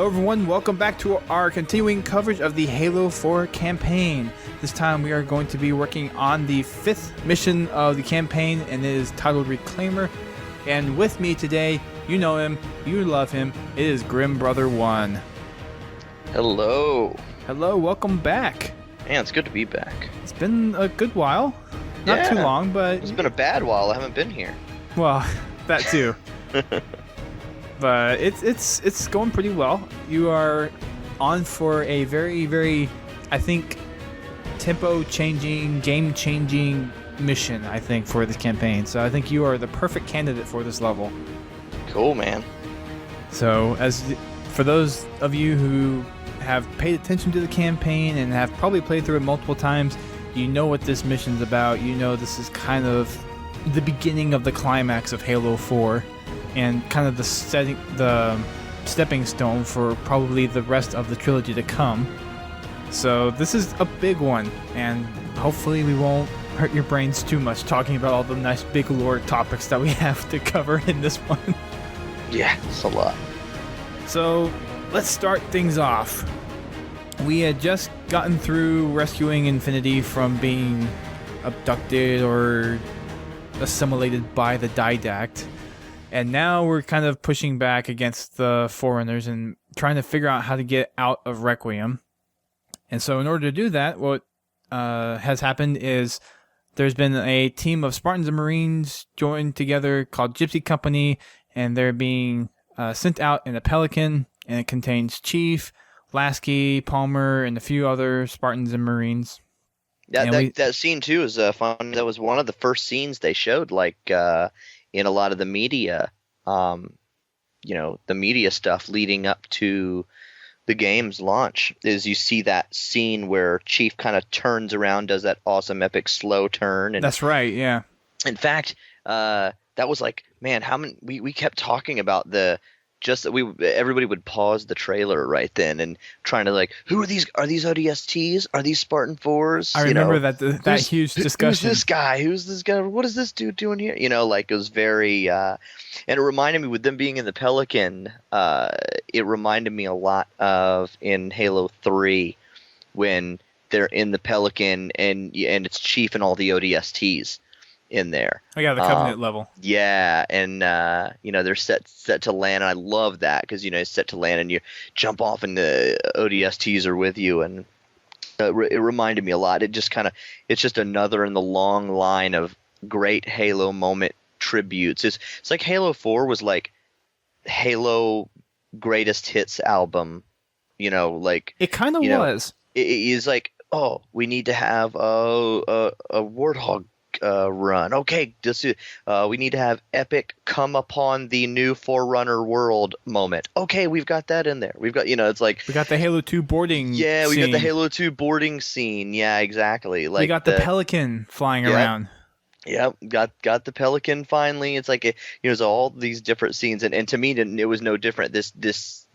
everyone, welcome back to our continuing coverage of the Halo 4 campaign. This time we are going to be working on the 5th mission of the campaign, and it is titled Reclaimer. And with me today, you know him, you love him, it is GrimBrother One. Hello. Hello, welcome back. Man, it's good to be back. It's been a good while. Not too long, but... It's been a bad while. I haven't been here. Well, that too. But it's going pretty well. You are on for a very, very, I think, tempo-changing, game-changing mission, I think, for this campaign. So I think you are the perfect candidate for this level. Cool, man. So for those of you who have paid attention to the campaign and have probably played through it multiple times, you know what this mission's about. You know this is kind of the beginning of the climax of Halo 4. And kind of the stepping stone for probably the rest of the trilogy to come. So this is a big one, and hopefully we won't hurt your brains too much talking about all the nice big lore topics that we have to cover in this one. Yeah, it's a lot. So let's start things off. We had just gotten through rescuing Infinity from being abducted or assimilated by the Didact. And now we're kind of pushing back against the Forerunners and trying to figure out how to get out of Requiem. And so in order to do that, what has happened is there's been a team of Spartans and Marines joined together called Gypsy Company, and they're being sent out in a Pelican, and it contains Chief, Lasky, Palmer, and a few other Spartans and Marines. That scene, too, is fun. That was one of the first scenes they showed, in a lot of the media, the media stuff leading up to the game's launch, is you see that scene where Chief kind of turns around, does that awesome epic slow turn. And that's right, yeah. In fact, that was like, man, how many we kept talking about everybody would pause the trailer right then and trying to who are these? Are these ODSTs? Are these Spartan 4s? I remember that huge discussion. Who's this guy? Who's this guy? What is this dude doing here? It was very, and it reminded me, with them being in the Pelican, it reminded me a lot of in Halo 3 when they're in the Pelican and it's Chief and all the ODSTs in there. Oh yeah, the Covenant level. Yeah, and they're set to land, and I love that because it's set to land and you jump off and the ODSTs are with you, and it reminded me a lot. It's just another in the long line of great Halo moment tributes. It's like Halo 4 was like Halo greatest hits album, it kind of was. It is like, oh, we need to have a Warthog run. Okay, we need to have epic come upon the new Forerunner world moment. Okay, we've got that in there. We've got, it's like... We got the Halo 2 boarding scene. Yeah, we got the Halo 2 boarding scene. Yeah, exactly. We got the Pelican flying around. Yep, got the Pelican finally. It's like, there's all these different scenes, and to me, it was no different. This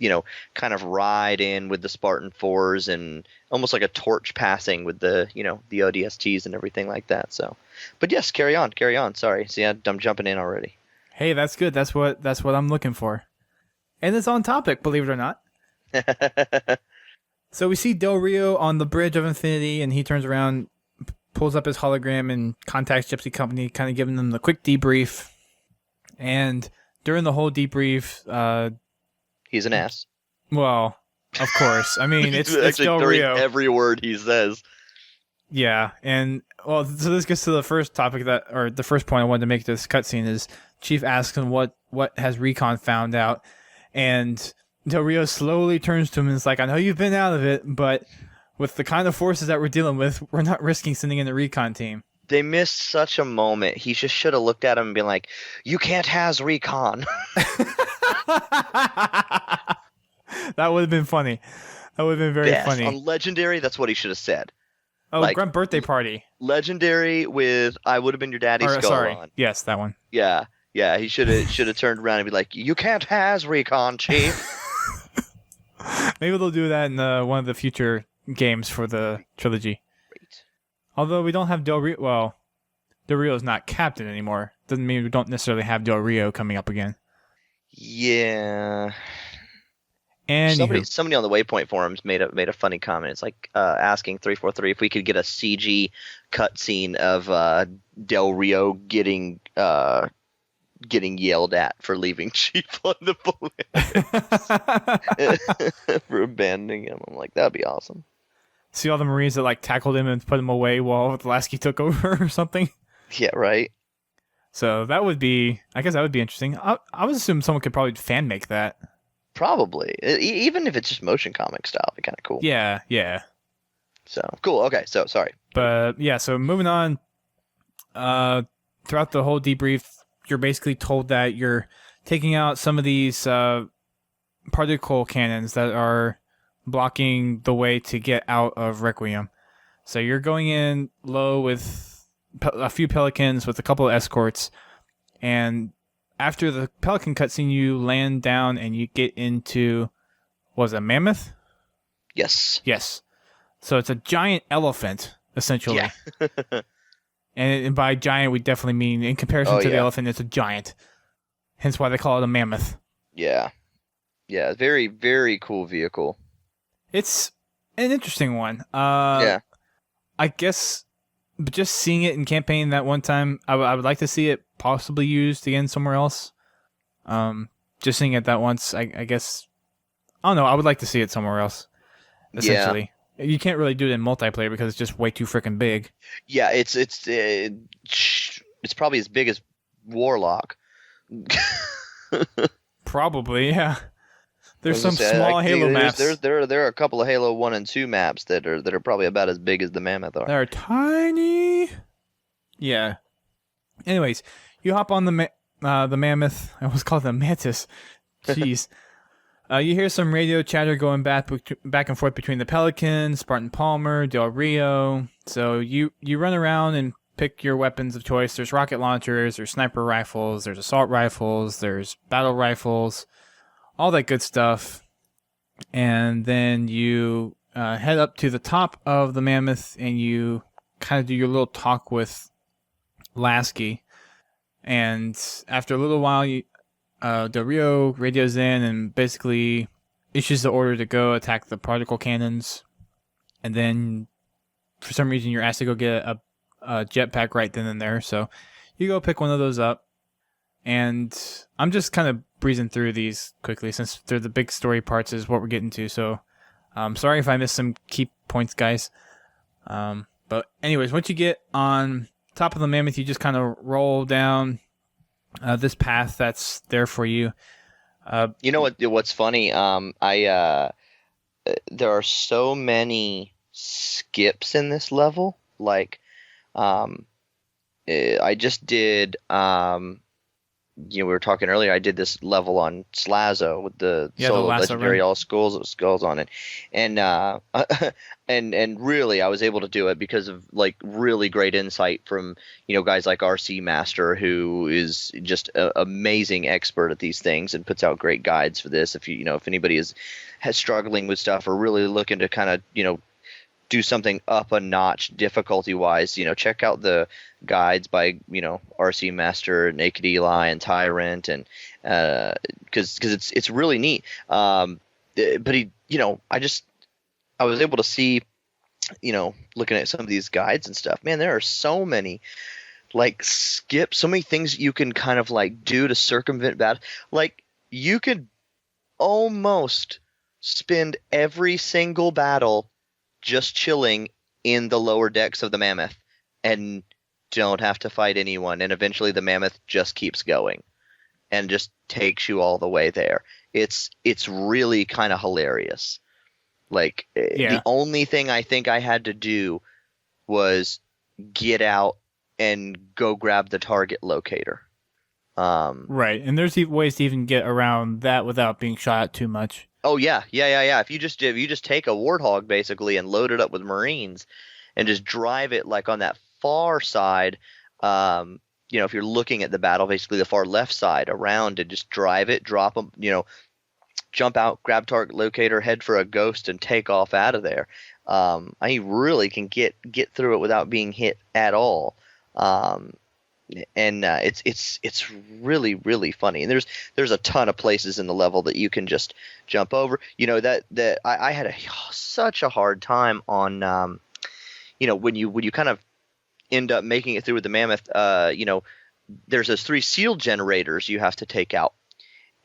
kind of ride in with the Spartan 4s and almost like a torch passing with the, the ODSTs and everything like that. So, but yes, carry on. Sorry, see, I'm jumping in already. Hey, that's good. That's what I'm looking for, and it's on topic, believe it or not. So we see Del Rio on the bridge of Infinity, and he turns around, pulls up his hologram, and contacts Gypsy Company, kind of giving them the quick debrief. And during the whole debrief, he's an ass. Well, of course. I mean, it's Del during Rio. Every word he says. Yeah, and so this gets to the first topic the first point I wanted to make this cutscene is Chief asks him what has Recon found out, and Del Rio slowly turns to him and is like, I know you've been out of it, but with the kind of forces that we're dealing with, we're not risking sending in a recon team. They missed such a moment. He just should have looked at him and been like, you can't has recon. That would have been funny. That would have been very funny. On Legendary, that's what he should have said. Oh, Grunt Birthday Party. Legendary with I Would Have Been Your Daddy's skull on. Yes, that one. Yeah. He should have turned around and be like, you can't has recon, Chief. Maybe they'll do that in one of the future games for the trilogy. Great. Although we don't have Del Rio. Well, Del Rio's not captain anymore. Doesn't mean we don't necessarily have Del Rio coming up again. Yeah. Anywho, Somebody on the Waypoint forums made a funny comment. It's like asking 343 if we could get a CG cutscene of Del Rio getting yelled at for leaving Chief on the planet for abandoning him. I'm like, that'd be awesome. see all the Marines that like tackled him and put him away while Lasky took over or something. Yeah, right. So that would be, I guess that would be interesting. I would assume someone could probably fan make that. Probably, even if it's just motion comic style, it'd be kind of cool. Yeah, yeah. So cool. Okay, so sorry. But yeah, so moving on. Throughout the whole debrief, you're basically told that you're taking out some of these particle cannons that are blocking the way to get out of Requiem. So you're going in low with a few Pelicans with a couple of escorts, and after the Pelican cutscene, you land down and you get into, what was it, a mammoth? Yes. Yes. So it's a giant elephant, essentially. Yeah. And by giant, we definitely mean, in comparison to the elephant, it's a giant. Hence why they call it a mammoth. Yeah. Yeah, very, very cool vehicle. It's an interesting one. Yeah. I guess, but just seeing it in campaign that one time, I would like to see it possibly used again somewhere else. Just seeing it that once, I guess, I don't know, I would like to see it somewhere else, essentially. Yeah. You can't really do it in multiplayer because it's just way too freaking big. Yeah, it's probably as big as Warlock. Probably, yeah. There's some small Halo maps. There are a couple of Halo 1 and 2 maps that are probably about as big as the Mammoth are. They're tiny. Yeah. Anyways, you hop on the Mammoth. I almost called it the Mantis. Jeez. You hear some radio chatter going back and forth between the Pelicans, Spartan Palmer, Del Rio. So you run around and pick your weapons of choice. There's rocket launchers, there's sniper rifles, there's assault rifles, there's battle rifles, all that good stuff. And then you head up to the top of the Mammoth and you kind of do your little talk with Lasky. And after a little while, Del Rio radios in and basically issues the order to go attack the particle cannons. And then, for some reason, you're asked to go get a jetpack right then and there. So you go pick one of those up. And I'm just kind of breezing through these quickly since they're the big story parts is what we're getting to. So I'm sorry if I missed some key points, guys. But anyways, once you get on top of the Mammoth, you just kind of roll down this path that's there for you. You know what's funny? There are so many skips in this level. Like, I just did. We were talking earlier. I did this level on Slazo with the solo legendary all skulls on it, and and really I was able to do it because of like really great insight from guys like RC Master, who is just an amazing expert at these things and puts out great guides for this. If if anybody is struggling with stuff or really looking to kind of do something up a notch difficulty wise, check out the guides by RC Master, Naked Eli, and Tyrant, and because it's really neat. But he, I was able to see, looking at some of these guides and stuff, man, there are so many like skips, so many things you can kind of like do to circumvent battle. Like you could almost spend every single battle just chilling in the lower decks of the Mammoth and don't have to fight anyone, and eventually the Mammoth just keeps going and just takes you all the way there. It's really kind of hilarious. Like the only thing I think I had to do was get out and go grab the target locator. Right, and there's ways to even get around that without being shot at too much. Oh yeah. If you just take a Warthog basically and load it up with Marines, and just drive it like on that far side, if you're looking at the battle, basically the far left side around, and just drive it, drop them, jump out, grab target locator, head for a ghost, and take off out of there. I really can get through it without being hit at all. and it's really really funny. And there's a ton of places in the level that you can just jump over. That I had such a hard time on when you kind of end up making it through with the mammoth. There's those 3 shield generators you have to take out,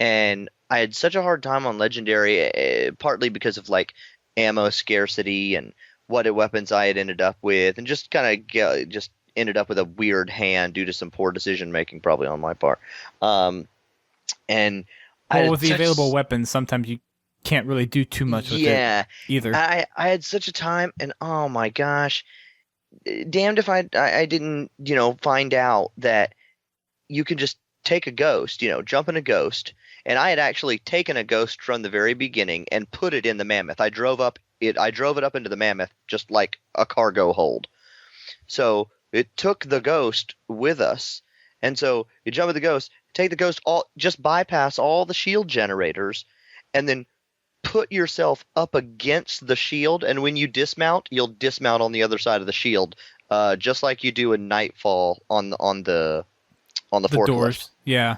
and I had such a hard time on legendary, partly because of like ammo scarcity and what weapons I had ended up with, and just kind of just ended up with a weird hand due to some poor decision making, probably on my part. And with the available weapons, sometimes you can't really do too much with it either. I had such a time, and oh my gosh, damned if I didn't find out that you can just take a ghost, jump in a ghost. And I had actually taken a ghost from the very beginning and put it in the mammoth. I drove it up into the mammoth just like a cargo hold. So it took the ghost with us. And so you jump with the ghost, take the ghost, just bypass all the shield generators, and then put yourself up against the shield. And when you dismount, you'll dismount on the other side of the shield, just like you do in Nightfall on the forklift. Doors. Yeah.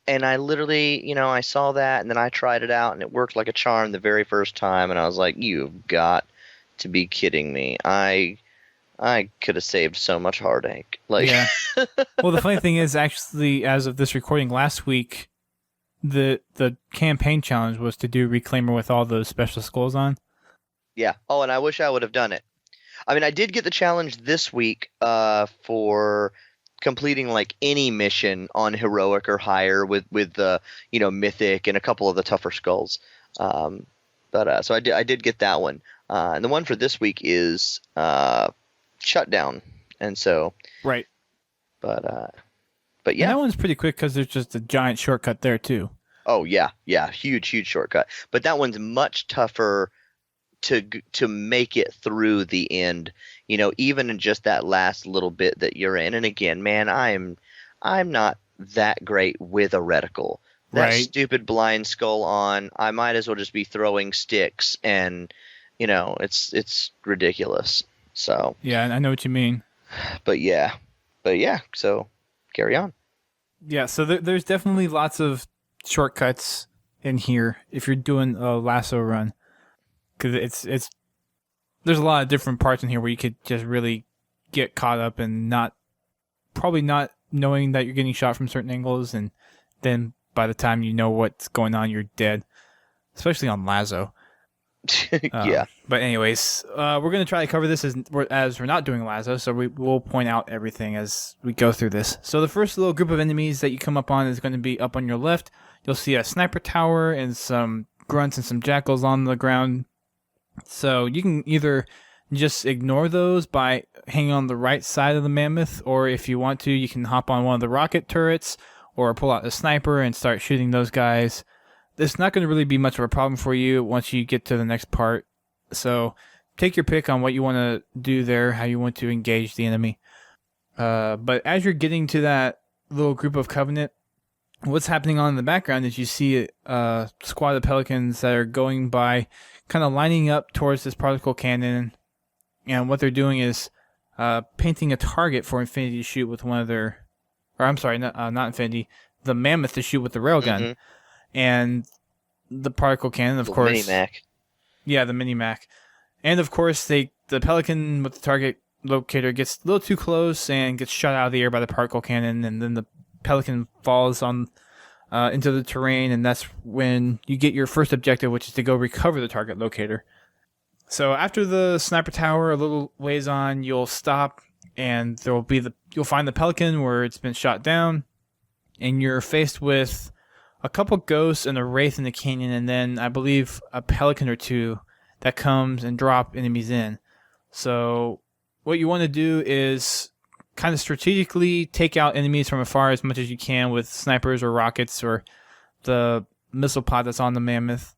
And I literally, I saw that, and then I tried it out, and it worked like a charm the very first time, and I was like, you've got to be kidding me. I could have saved so much heartache. Yeah. Well, the funny thing is, actually, as of this recording last week, the campaign challenge was to do Reclaimer with all those special skulls on. Yeah. Oh, and I wish I would have done it. I mean, I did get the challenge this week for completing like any mission on heroic or higher with the mythic and a couple of the tougher skulls. So I did get that one. And the one for this week is Shutdown. And so right. But yeah, and that one's pretty quick because there's just a giant shortcut there too. Oh yeah, huge shortcut. But that one's much tougher to make it through the end, even in just that last little bit that you're in. And again, man, I'm not that great with a reticle. That stupid blind skull on, I might as well just be throwing sticks, and it's ridiculous. So yeah, I know what you mean. But yeah, so carry on. Yeah, so there's definitely lots of shortcuts in here if you're doing a lasso run. Because there's a lot of different parts in here where you could just really get caught up and probably not knowing that you're getting shot from certain angles, and then by the time you know what's going on, you're dead. Especially on lasso. Yeah. But anyways, we're going to try to cover this as we're not doing lasso, so we will point out everything as we go through this. So the first little group of enemies that you come up on is going to be up on your left. You'll see a sniper tower and some grunts and some jackals on the ground. So you can either just ignore those by hanging on the right side of the mammoth, or if you want to, you can hop on one of the rocket turrets or pull out a sniper and start shooting those guys. It's not going to really be much of a problem for you once you get to the next part. So take your pick on what you want to do there, how you want to engage the enemy. But as you're getting to that little group of Covenant, what's happening on in the background is you see a squad of pelicans that are going by, kind of lining up towards this particle cannon, and what they're doing is painting a target for Infinity to shoot with one of their, or I'm sorry, not Infinity, the mammoth to shoot with the railgun. Mm-hmm. And the particle cannon, of course. Mini-Mac. Yeah, the Mini-Mac. And of course, the pelican with the target locator gets a little too close and gets shot out of the air by the particle cannon, and then the pelican falls on into the terrain, and that's when you get your first objective, which is to go recover the target locator. So after the sniper tower, a little ways on, you'll stop, and you'll find the pelican where it's been shot down, and you're faced with a couple ghosts and a wraith in the canyon, and then I believe a pelican or two that comes and drop enemies in. So what you want to do is kind of strategically take out enemies from afar as much as you can with snipers or rockets or the missile pod that's on the mammoth.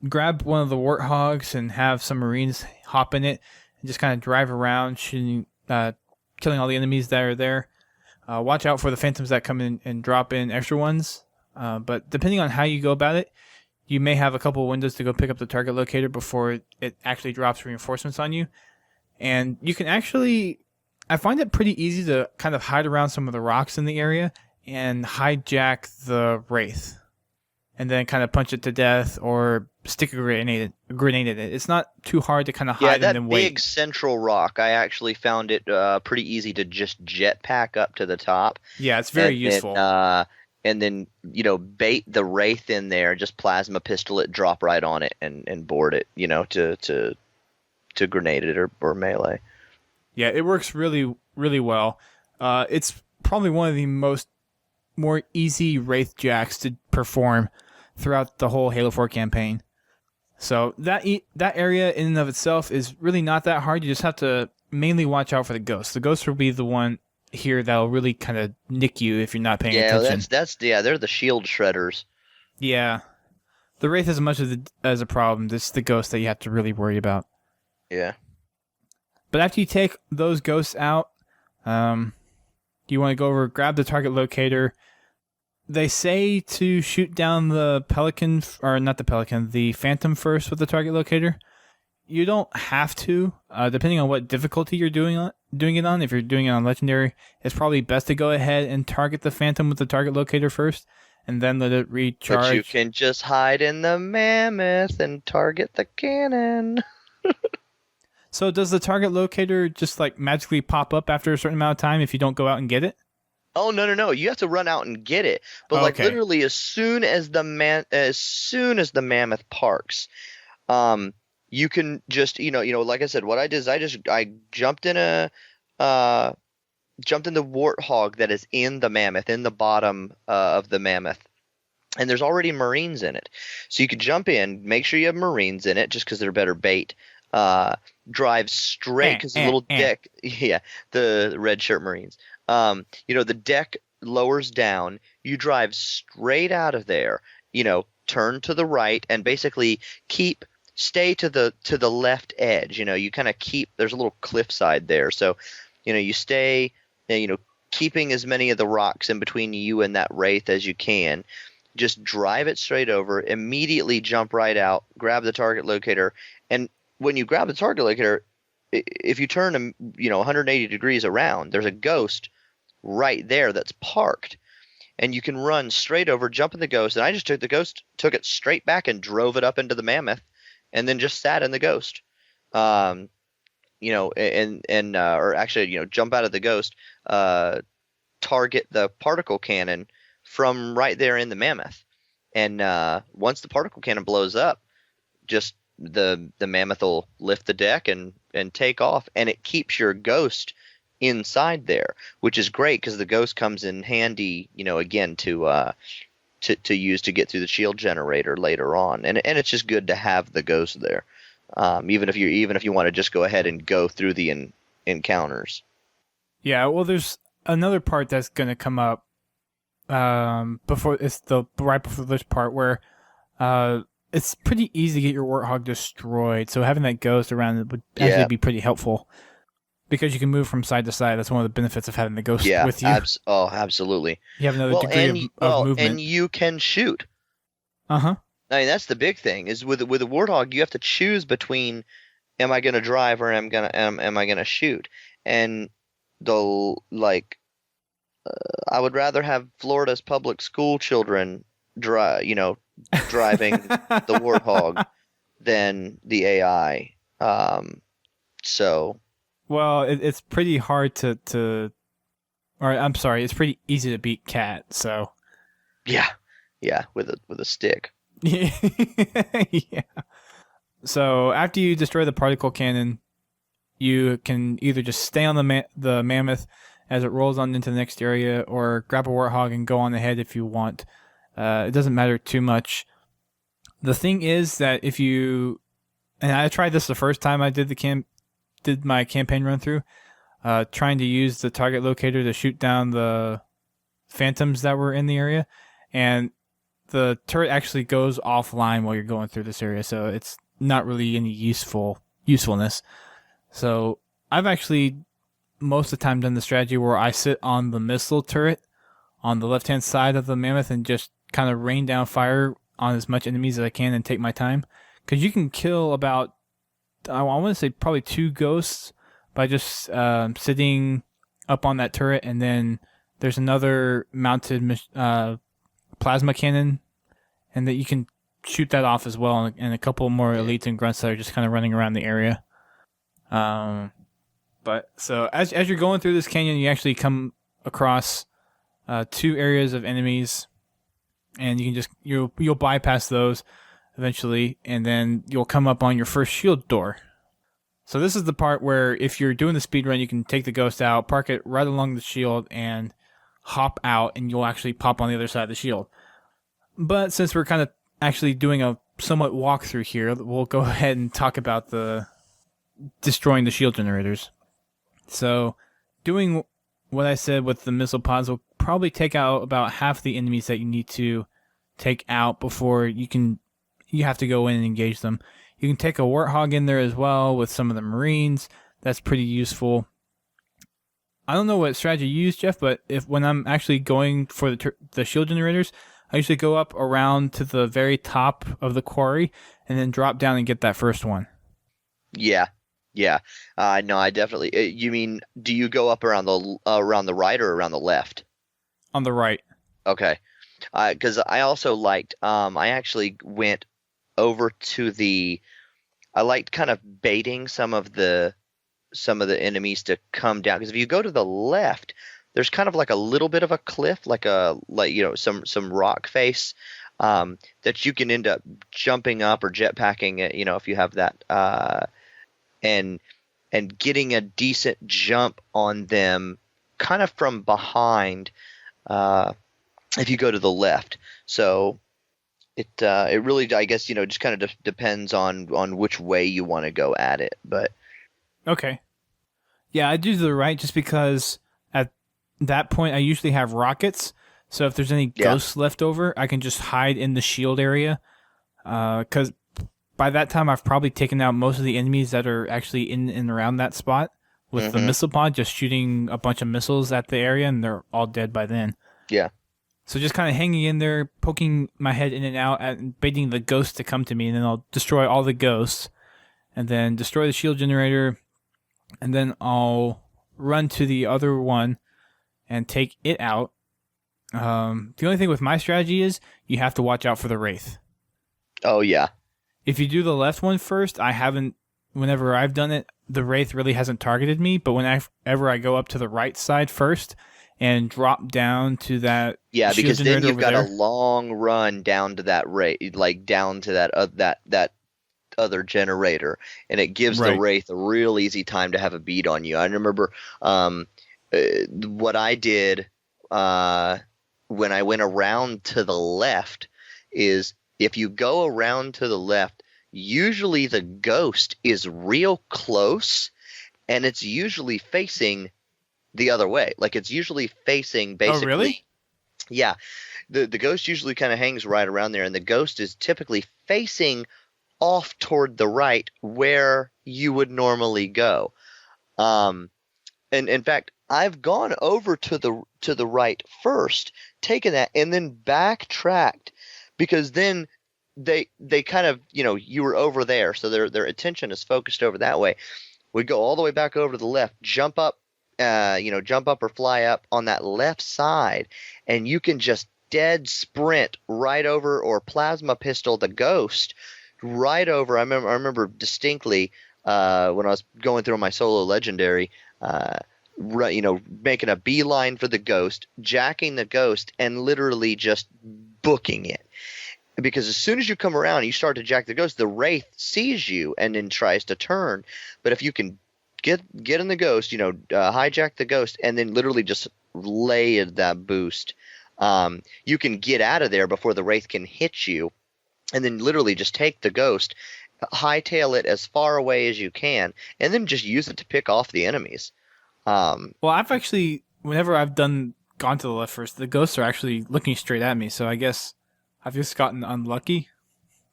Grab one of the warthogs and have some marines hop in it and just kind of drive around, shooting, killing all the enemies that are there. Watch out for the phantoms that come in and drop in extra ones. But depending on how you go about it, you may have a couple of windows to go pick up the target locator before it actually drops reinforcements on you. And you can actually I find it pretty easy to kind of hide around some of the rocks in the area and hijack the Wraith, and then kind of punch it to death or stick a grenade in it. It's not too hard to kind of hide and then wait. Yeah, that big central rock, I actually found it pretty easy to just jetpack up to the top. Yeah, it's very useful. And then, bait the Wraith in there, just plasma pistol it, drop right on it, and board it, to grenade it or melee. Yeah, it works really, really well. It's probably one of the more easy Wraith jacks to perform throughout the whole Halo 4 campaign. So that area in and of itself is really not that hard. You just have to mainly watch out for the ghosts. The ghosts will be the one here that'll really kind of nick you if you're not paying attention. They're the shield shredders. Yeah. The Wraith is as much as a problem. It's the ghost that you have to really worry about. Yeah. But after you take those ghosts out, you want to go over, grab the target locator. They say to shoot down the Pelican, or not the Pelican, the Phantom first with the target locator. You don't have to, depending on what difficulty you're doing it on. If you're doing it on Legendary, it's probably best to go ahead and target the Phantom with the target locator first, and then let it recharge. But you can just hide in the Mammoth and target the cannon. So does the target locator just like magically pop up after a certain amount of time if you don't go out and get it? Oh, no. You have to run out and get it. But like literally as soon as the Mammoth parks, you can just, like I said, what I did is I jumped in the Warthog that is in the Mammoth, in the bottom of the Mammoth. And there's already Marines in it. So you could jump in, make sure you have Marines in it just because they're better bait. Drive straight because the little deck, the red shirt Marines. The deck lowers down. You drive straight out of there. Turn to the right and basically stay to the left edge. You kind of keep. There's a little cliffside there, so you stay. Keeping as many of the rocks in between you and that Wraith as you can. Just drive it straight over. Immediately jump right out. Grab the target locator and. When you grab the target locator, if you turn 180 degrees around, there's a ghost right there that's parked, and you can run straight over, jump in the ghost. And I just took it straight back and drove it up into the Mammoth, and then just sat in the ghost. Or actually, jump out of the ghost, target the particle cannon from right there in the Mammoth, and once the particle cannon blows up, just the Mammoth will lift the deck and take off, and it keeps your ghost inside there, which is great because the ghost comes in handy, again to use to get through the shield generator later on, and it's just good to have the ghost there, even if you want to just go ahead and go through the encounters. Yeah, well, there's another part that's going to come up before this part where it's pretty easy to get your Warthog destroyed, so having that ghost around would actually be pretty helpful because you can move from side to side. That's one of the benefits of having the ghost with you. Absolutely. You have another degree of movement. And you can shoot. Uh-huh. I mean, that's the big thing, is with a Warthog, you have to choose between am I going to drive or am I going to shoot? And I would rather have Florida's public school children driving the Warthog than the AI. Well, it's pretty hard it's pretty easy to beat Cat. So yeah, with a stick. Yeah. So after you destroy the particle cannon, you can either just stay on the Mammoth as it rolls on into the next area, or grab a Warthog and go on ahead if you want. It doesn't matter too much. The thing is that and I tried this the first time I did my campaign run through, trying to use the target locator to shoot down the Phantoms that were in the area, and the turret actually goes offline while you're going through this area, so it's not really any usefulness. So I've actually most of the time done the strategy where I sit on the missile turret on the left-hand side of the Mammoth and just kind of rain down fire on as much enemies as I can and take my time. Because you can kill about, I want to say probably 2 ghosts by just sitting up on that turret, and then there's another mounted plasma cannon, and that you can shoot that off as well, and a couple more elites and grunts that are just kind of running around the area. But so as you're going through this canyon, you actually come across 2 areas of enemies, and you can you'll bypass those eventually, and then you'll come up on your first shield door. So this is the part where if you're doing the speed run, you can take the ghost out, park it right along the shield, and hop out, and you'll actually pop on the other side of the shield. But since we're kind of actually doing a somewhat walkthrough here, we'll go ahead and talk about the destroying the shield generators. So doing what I said with the missile pods will probably take out about half the enemies that you need to take out before you have to go in and engage them. You can take a warthog in there as well with some of the marines. That's pretty useful. I don't know what strategy you use, Jeff, but when I'm actually going for the shield generators, I usually go up around to the very top of the quarry and then drop down and get that first one. Yeah. No, I definitely. You mean, do you go up around the right or around the left? On the right. Okay. Because I also liked. I actually went over to I liked kind of baiting some of the enemies to come down. Because if you go to the left, there's kind of like a little bit of a cliff, like some rock face that you can end up jumping up or jetpacking it. If you have that, and getting a decent jump on them, kind of from behind. If you go to the left, so. It really, I guess, just kind of depends on which way you want to go at it. But okay, yeah, I do the right just because at that point I usually have rockets. So if there's any ghosts left over, I can just hide in the shield area. Because by that time I've probably taken out most of the enemies that are actually in and around that spot with the missile pod, just shooting a bunch of missiles at the area, and they're all dead by then. Yeah. So just kind of hanging in there, poking my head in and out, and baiting the ghosts to come to me, and then I'll destroy all the ghosts, and then destroy the shield generator, and then I'll run to the other one and take it out. The only thing with my strategy is you have to watch out for the Wraith. Oh, yeah. If you do the left one first, whenever I've done it, the Wraith really hasn't targeted me, but whenever I go up to the right side first and drop down to that because then you've got a long run down to that down to that other generator, and it gives the Wraith a real easy time to have a beat on you. I remember what I did when I went around to the left is if you go around to the left, usually the ghost is real close, and it's usually facing the other way. Like, it's usually facing basically. Oh, really? Yeah. The ghost usually kind of hangs right around there, and the ghost is typically facing off toward the right where you would normally go. And in fact, I've gone over to the right first, taken that, and then backtracked, because then they kind of, you were over there, so their attention is focused over that way. We go all the way back over to the left, jump up or fly up on that left side, and you can just dead sprint right over, or plasma pistol the ghost right over. I remember distinctly when I was going through my solo legendary, making a beeline for the ghost, jacking the ghost, and literally just booking it. Because as soon as you come around and you start to jack the ghost, the Wraith sees you and then tries to turn. But if you can get in the ghost, hijack the ghost, and then literally just lay that boost, you can get out of there before the Wraith can hit you, and then literally just take the ghost, hightail it as far away as you can, and then just use it to pick off the enemies. Well, I've actually, whenever I've gone to the left first, the ghosts are actually looking straight at me, so I guess I've just gotten unlucky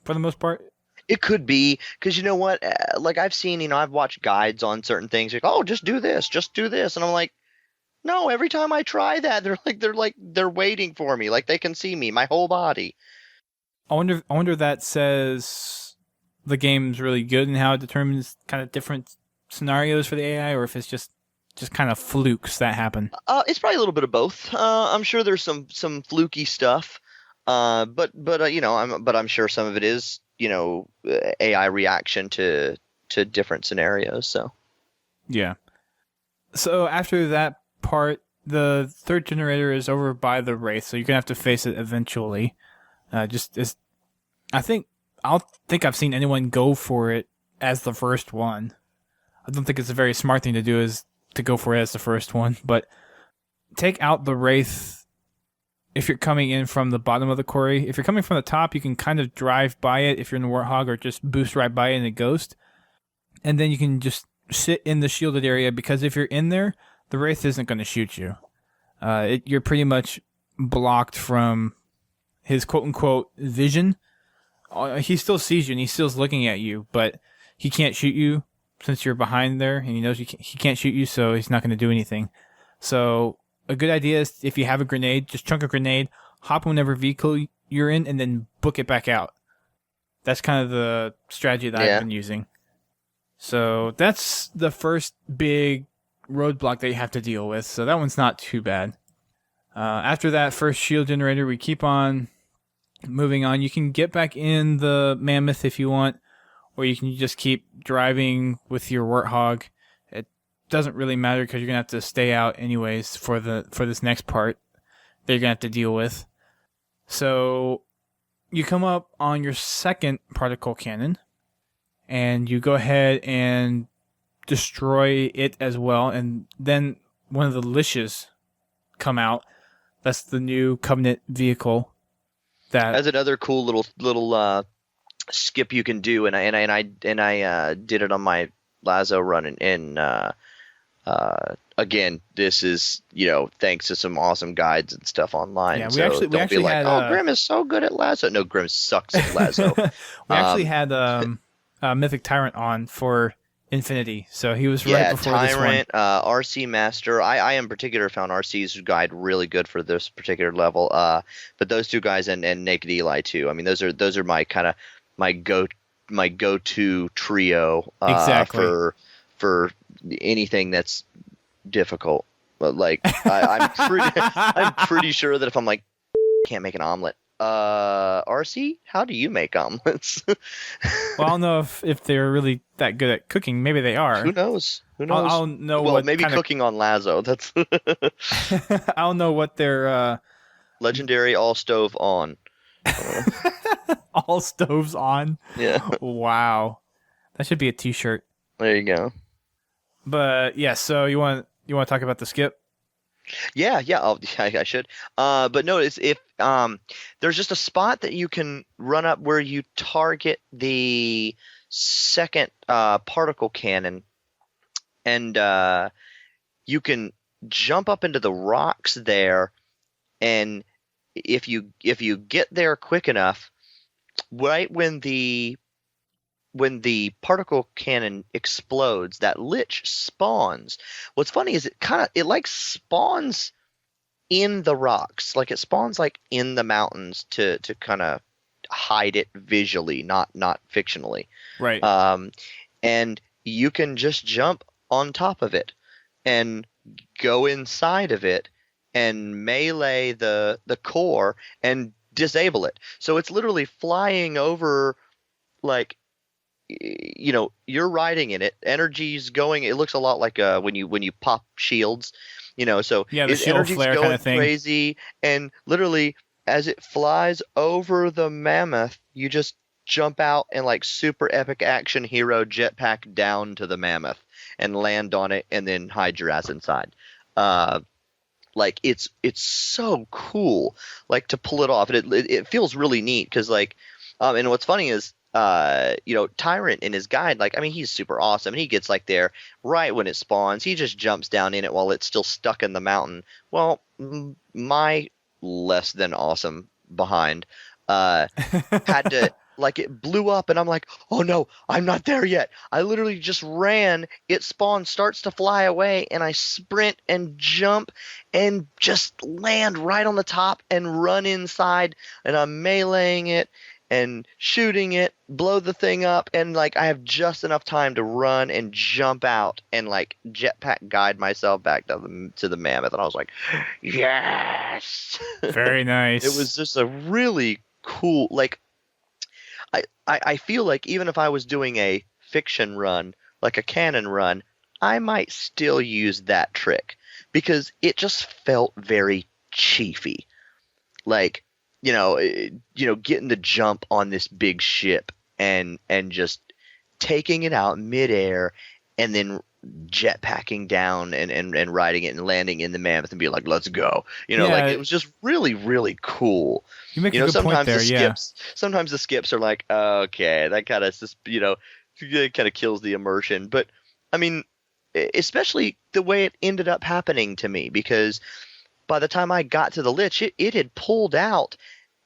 for the most part. It could be, because you know what? Like, I've seen, I've watched guides on certain things. Like, oh, just do this. And I'm like, no, every time I try that, they're waiting for me. Like, they can see me, my whole body. I wonder if that says the game's really good and how it determines kind of different scenarios for the AI, or if it's just just kind of flukes that happen? It's probably a little bit of both. I'm sure there's some fluky stuff. But I'm sure some of it is, AI reaction to different scenarios. So Yeah. So after that part, the third generator is over by the Wraith, so you're gonna have to face it eventually. I don't think I've seen anyone go for it as the first one. I don't think it's a very smart thing to do is to go for it as the first one, but take out the Wraith if you're coming in from the bottom of the quarry. If you're coming from the top, you can kind of drive by it if you're in the Warthog, or just boost right by it in a Ghost. And then you can just sit in the shielded area, because if you're in there, the Wraith isn't going to shoot you. You're pretty much blocked from his quote-unquote vision. He still sees you and he still's looking at you, but he can't shoot you since you're behind there, and he knows he can't shoot you, so he's not going to do anything. So a good idea is, if you have a grenade, just chunk a grenade, hop in whatever vehicle you're in, and then book it back out. That's kind of the strategy that I've been using. So that's the first big roadblock that you have to deal with. So that one's not too bad. After that first shield generator, we keep on moving on. You can get back in the Mammoth if you want, or you can just keep driving with your Warthog. It doesn't really matter, because you're gonna have to stay out anyways for this next part that you're gonna have to deal with. So you come up on your second particle cannon, and you go ahead and destroy it as well, and then one of the Liches come out. That's the new Covenant vehicle. That's another cool little skip you can do, and I did it on my Lazo run, and again, this is thanks to some awesome guides and stuff online. Yeah, we actually be like, had, Grim is so good at Lazo. No, Grim sucks at Lazo. We actually had Mythic Tyrant on for Infinity, so he was right before Tyrant, this one. RC Master. I in particular found RC's guide really good for this particular level. But those two guys and Naked Eli too. I mean, those are my kind of my go-to trio Exactly. for anything that's difficult. But like I'm pretty sure that if I'm like, can't make an omelet. RC, how do you make omelets? Well, I don't know if they're really that good at cooking. Maybe they are. Who knows? I'll know. Well, maybe cooking on Lazo. That's. I don't know what their legendary all stove on. All stoves on. Yeah. Wow, that should be a T-shirt. There you go. But yeah, so you want to talk about the skip? Yeah, I should. But notice if there's just a spot that you can run up where you target the second particle cannon, and you can jump up into the rocks there, and if you get there quick enough, right when the particle cannon explodes, that Lich spawns. What's funny is it like spawns in the rocks, like it spawns like in the mountains to kind of hide it visually, not fictionally. Right. And you can just jump on top of it and go inside of it and melee the core and disable it. So it's literally flying over, like, you're riding in it, energy's going. It looks a lot like when you pop shields, so yeah, the shield energy's flare going kind of thing. crazy, and literally as it flies over the Mammoth, you just jump out and like super epic action hero jetpack down to the Mammoth and land on it, and then hide your ass inside. Like it's so cool, like, to pull it off, and it feels really neat, because like and what's funny is Tyrant in his guide, like, I mean, he's super awesome, and he gets like there right when it spawns. He just jumps down in it while it's still stuck in the mountain. Well, my less than awesome behind had to, like, it blew up, and I'm like, oh no, I'm not there yet. I literally just ran, it spawns, starts to fly away, and I sprint and jump and just land right on the top and run inside, and I'm meleeing it. and shooting it, blow the thing up, and like I have just enough time to run and jump out and like jetpack guide myself back to the mammoth, and I was like, yes. Very nice. It was just a really cool, like I feel like even if I was doing a fiction run, like a canon run, I might still use that trick because it just felt very chiefy. Like, getting the jump on this big ship and just taking it out midair and then jetpacking down and riding it and landing in the mammoth and be like, let's go. Like it was just really, really cool. You make a good point there, yeah. Sometimes the skips are like, okay, that kind of just, it kind of kills the immersion. But I mean, especially the way it ended up happening to me, because by the time I got to the Lich, it had pulled out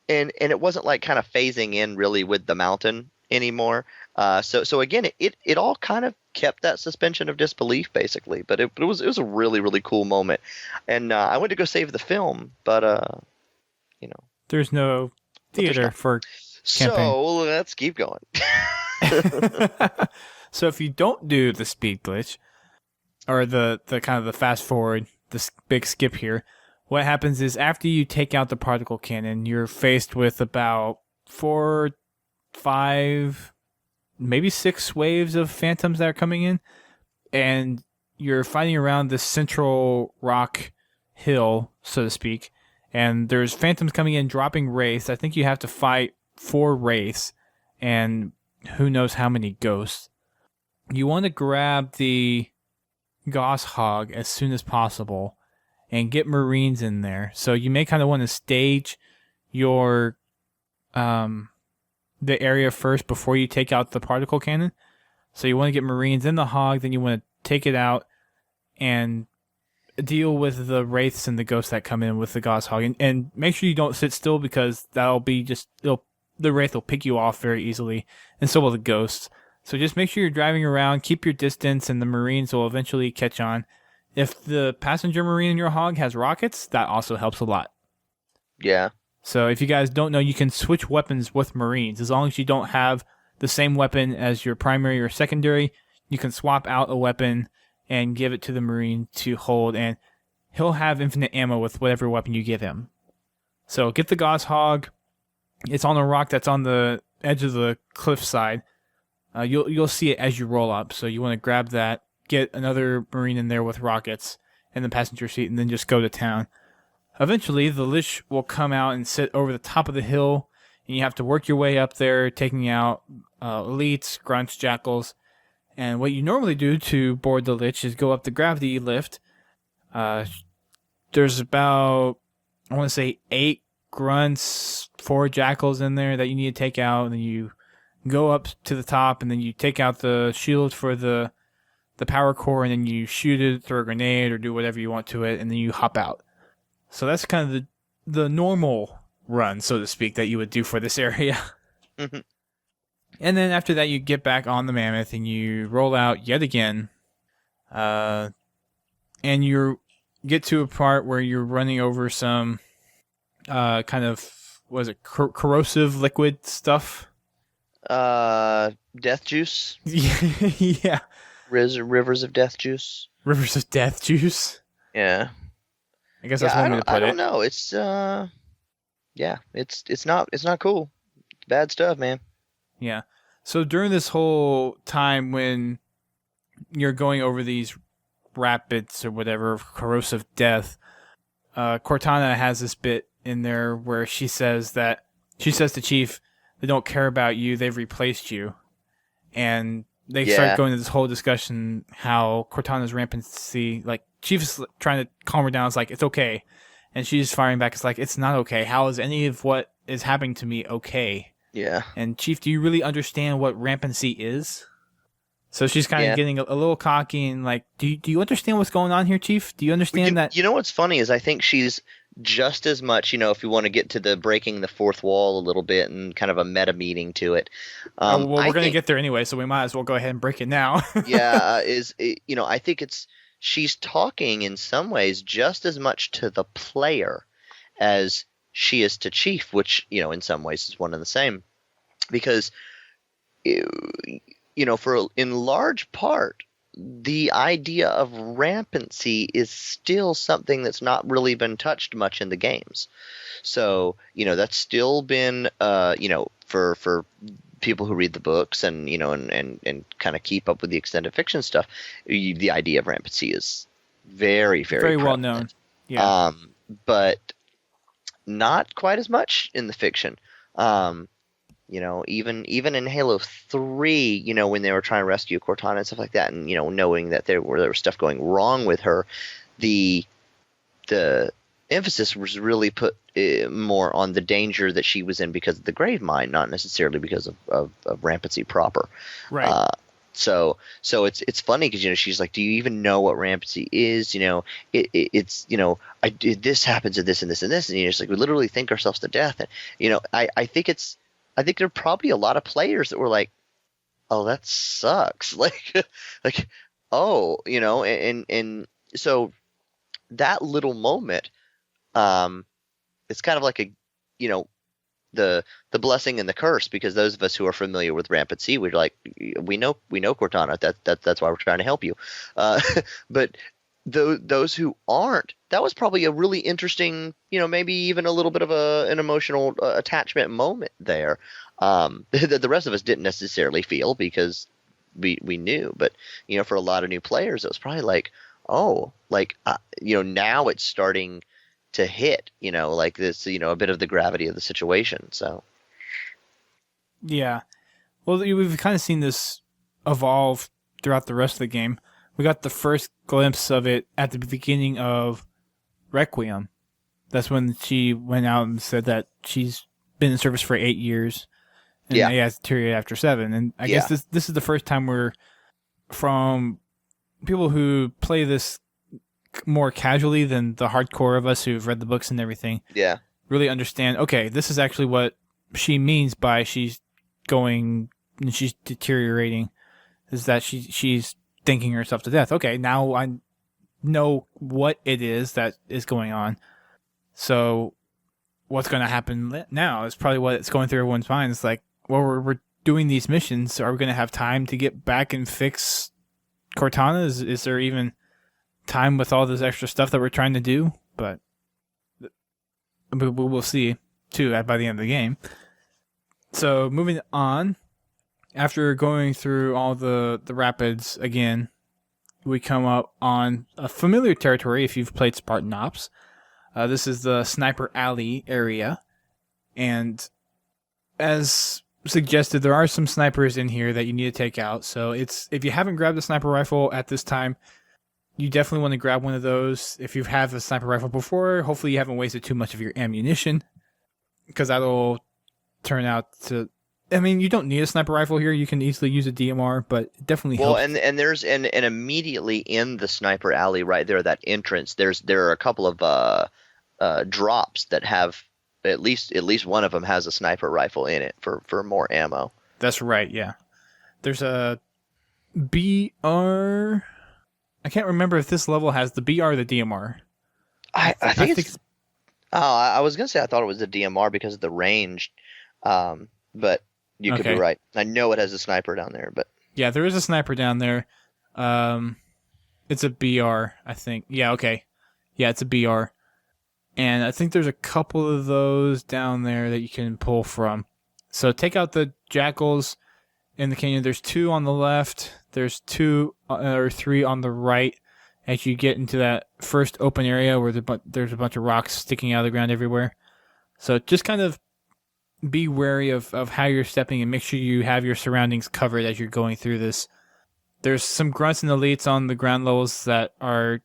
and it wasn't like kind of phasing in really with the mountain anymore. So again, it all kind of kept that suspension of disbelief basically, but it was a really, really cool moment. And I went to go save the film, but there's no theater for campaign. So let's keep going. So if you don't do the speed glitch or the kind of the fast forward, this big skip here, what happens is after you take out the particle cannon, you're faced with about 4, 5, maybe 6 waves of phantoms that are coming in, and you're fighting around this central rock hill, so to speak, and there's phantoms coming in, dropping wraiths. I think you have to fight 4 wraiths, and who knows how many ghosts. You want to grab the Gauss Hog as soon as possible and get Marines in there. So you may kind of want to stage your the area first before you take out the particle cannon. So you want to get Marines in the Hog, then you want to take it out and deal with the wraiths and the ghosts that come in with the Gauss Hog. And make sure you don't sit still, because that'll be the wraith will pick you off very easily, and so will the ghosts. So just make sure you're driving around, keep your distance, and the Marines will eventually catch on. If the passenger Marine in your Hog has rockets, that also helps a lot. Yeah. So if you guys don't know, you can switch weapons with Marines. As long as you don't have the same weapon as your primary or secondary, you can swap out a weapon and give it to the Marine to hold, and he'll have infinite ammo with whatever weapon you give him. So get the Gauss Hog. It's on a rock that's on the edge of the cliffside. You'll see it as you roll up, so you want to grab that, get another Marine in there with rockets in the passenger seat, and then just go to town. Eventually, the Lich will come out and sit over the top of the hill, and you have to work your way up there, taking out elites, grunts, jackals. And what you normally do to board the Lich is go up the gravity lift. There's about, I want to say, 8 grunts, 4 jackals in there that you need to take out, and then you go up to the top, and then you take out the shield for the power core, and then you shoot it, throw a grenade, or do whatever you want to it, and then you hop out. So that's kind of the normal run, so to speak, that you would do for this area. Mm-hmm. And then after that, you get back on the mammoth, and you roll out yet again, and you get to a part where you're running over some kind of, what is it, corrosive liquid stuff? Death juice? Yeah. Rivers of death juice? Rivers of death juice? Yeah. I guess that's one way to put it. I don't know. It's it's not cool. It's bad stuff, man. Yeah. So during this whole time when you're going over these rapids or whatever, corrosive death, Cortana has this bit in there where she says to Chief, they don't care about you, they've replaced you. And they start going into this whole discussion how Cortana's rampancy, like, Chief is trying to calm her down. It's like, it's okay. And she's firing back. It's like, it's not okay. How is any of what is happening to me okay? Yeah. And Chief, do you really understand what rampancy is? So she's kind of getting a little cocky and like, do you understand what's going on here, Chief? Do you understand that? You know what's funny is I think she's just as much, if you want to get to the breaking the fourth wall a little bit and kind of a meta meaning to it. Well, we're going to get there anyway, so we might as well go ahead and break it now. I think she's talking in some ways just as much to the player as she is to Chief, which, in some ways is one and the same. because for in large part, the idea of rampancy is still something that's not really been touched much in the games. So, that's still been, for people who read the books and, and kind of keep up with the extended fiction stuff, the idea of rampancy is very, very, very well known. Yeah. But not quite as much in the fiction. Even in Halo 3, when they were trying to rescue Cortana and stuff like that, and knowing that there was stuff going wrong with her, the emphasis was really put more on the danger that she was in because of the grave mine, not necessarily because of rampancy proper. Right. So it's funny because she's like, do you even know what rampancy is? It's this happens to this and this and this, and it's like we literally think ourselves to death. And I think there are probably a lot of players that were like, oh, that sucks. like oh, and so that little moment, it's kind of like the blessing and the curse, because those of us who are familiar with rampancy, we're like, we know Cortana, that's why we're trying to help you. But those who aren't, that was probably a really interesting, maybe even a little bit of an emotional attachment moment there, that the rest of us didn't necessarily feel because we knew. But for a lot of new players, it was probably like, oh, like now it's starting to hit, like this, a bit of the gravity of the situation. So yeah, well, we've kind of seen this evolve throughout the rest of the game. We got the first glimpse of it at the beginning of Requiem. That's when she went out and said that she's been in service for 8 years, and Yeah. they had to deteriorate after 7. And I guess this is the first time we're, from people who play this more casually than the hardcore of us who've read the books and everything, yeah, really understand, okay, this is actually what she means by she's going and she's deteriorating, is that she's thinking herself to death. Okay, now I know what it is that is going on. So what's going to happen now is probably what's going through everyone's mind. It's like, well, we're doing these missions. Are we going to have time to get back and fix Cortana? Is there even time with all this extra stuff that we're trying to do? But we'll see, too, by the end of the game. So moving on, after going through all the rapids again, we come up on a familiar territory if you've played Spartan Ops. This is the Sniper Alley area, and as suggested, there are some snipers in here that you need to take out. So if you haven't grabbed a sniper rifle at this time, you definitely want to grab one of those. If you've had a sniper rifle before, hopefully you haven't wasted too much of your ammunition, because that'll turn out to... I mean, you don't need a sniper rifle here. You can easily use a DMR, but it definitely helps. Well, and there's and immediately in the Sniper Alley, right there, that entrance, there are a couple of drops that have at least one of them has a sniper rifle in it for more ammo. That's right. Yeah, there's a BR. I can't remember if this level has the BR or the DMR. I think it's. Oh, I was gonna say I thought it was the DMR because of the range, but. You could be right. I know it has a sniper down there, but... Yeah, there is a sniper down there. It's a BR, I think. Yeah, okay. Yeah, it's a BR. And I think there's a couple of those down there that you can pull from. So take out the jackals in the canyon. There's 2 on the left. There's 2 or 3 on the right as you get into that first open area where there's a bunch of rocks sticking out of the ground everywhere. So just kind of be wary of how you're stepping and make sure you have your surroundings covered as you're going through this. There's some grunts and elites on the ground levels that are...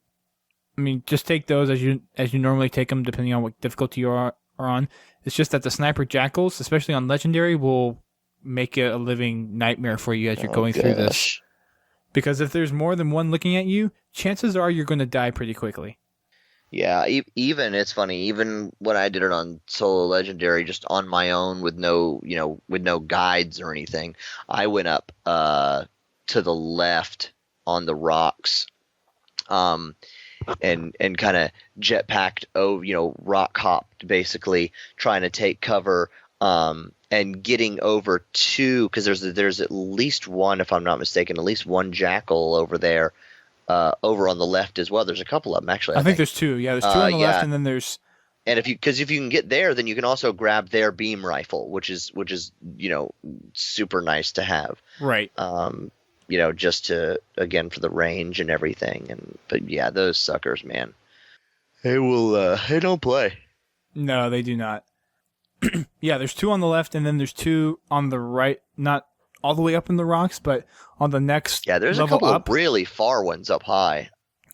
I mean, just take those as you normally take them, depending on what difficulty you are on. It's just that the sniper jackals, especially on Legendary, will make it a living nightmare for you as you're going through this. Because if there's more than one looking at you, chances are you're going to die pretty quickly. Yeah, even it's funny. Even when I did it on solo legendary, just on my own with no guides or anything, I went up to the left on the rocks, and kind of jetpacked rock hopped basically, trying to take cover and getting over to, because there's at least one, if I'm not mistaken, at least one jackal over there, over on the left as well. There's a couple of them actually. I think there's two. Yeah, there's two on the left, and then there's. And if you can get there, then you can also grab their beam rifle, which is super nice to have. Right. Just to, again, for the range and everything. But yeah, those suckers, man, they don't play. No, they do not. Yeah, there's two on the left, and then there's two on the right. Not all the way up in the rocks, but on the next. Yeah, there's a couple of really far ones up high.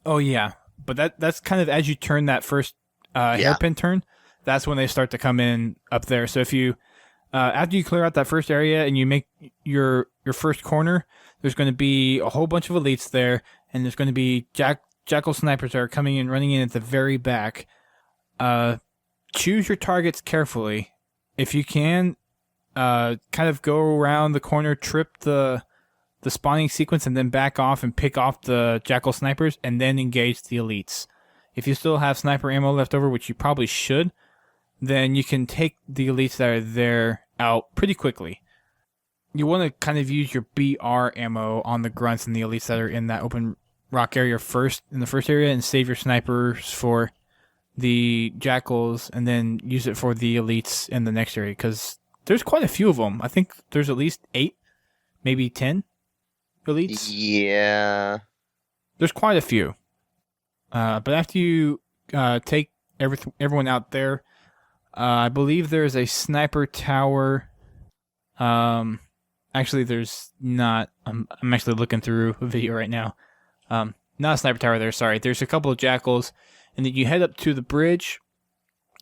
Oh yeah, but that's kind of as you turn that first hairpin turn. That's when they start to come in up there. So if you after you clear out that first area and you make your first corner, there's going to be a whole bunch of elites there, and there's going to be jackal snipers that are coming in, running in at the very back. Choose your targets carefully. If you can, kind of go around the corner, trip the spawning sequence, and then back off and pick off the jackal snipers, and then engage the elites. If you still have sniper ammo left over, which you probably should, then you can take the elites that are there out pretty quickly. You want to kind of use your BR ammo on the grunts and the elites that are in that open rock area first, in the first area, and save your snipers for the jackals, and then use it for the elites in the next area, because there's quite a few of them. I think there's at least 8, maybe 10 elites. Yeah. There's quite a few. But after you take everyone out there, I believe there's a sniper tower. Actually, there's not. I'm actually looking through a video right now. Not a sniper tower there, sorry. There's a couple of jackals. And then you head up to the bridge,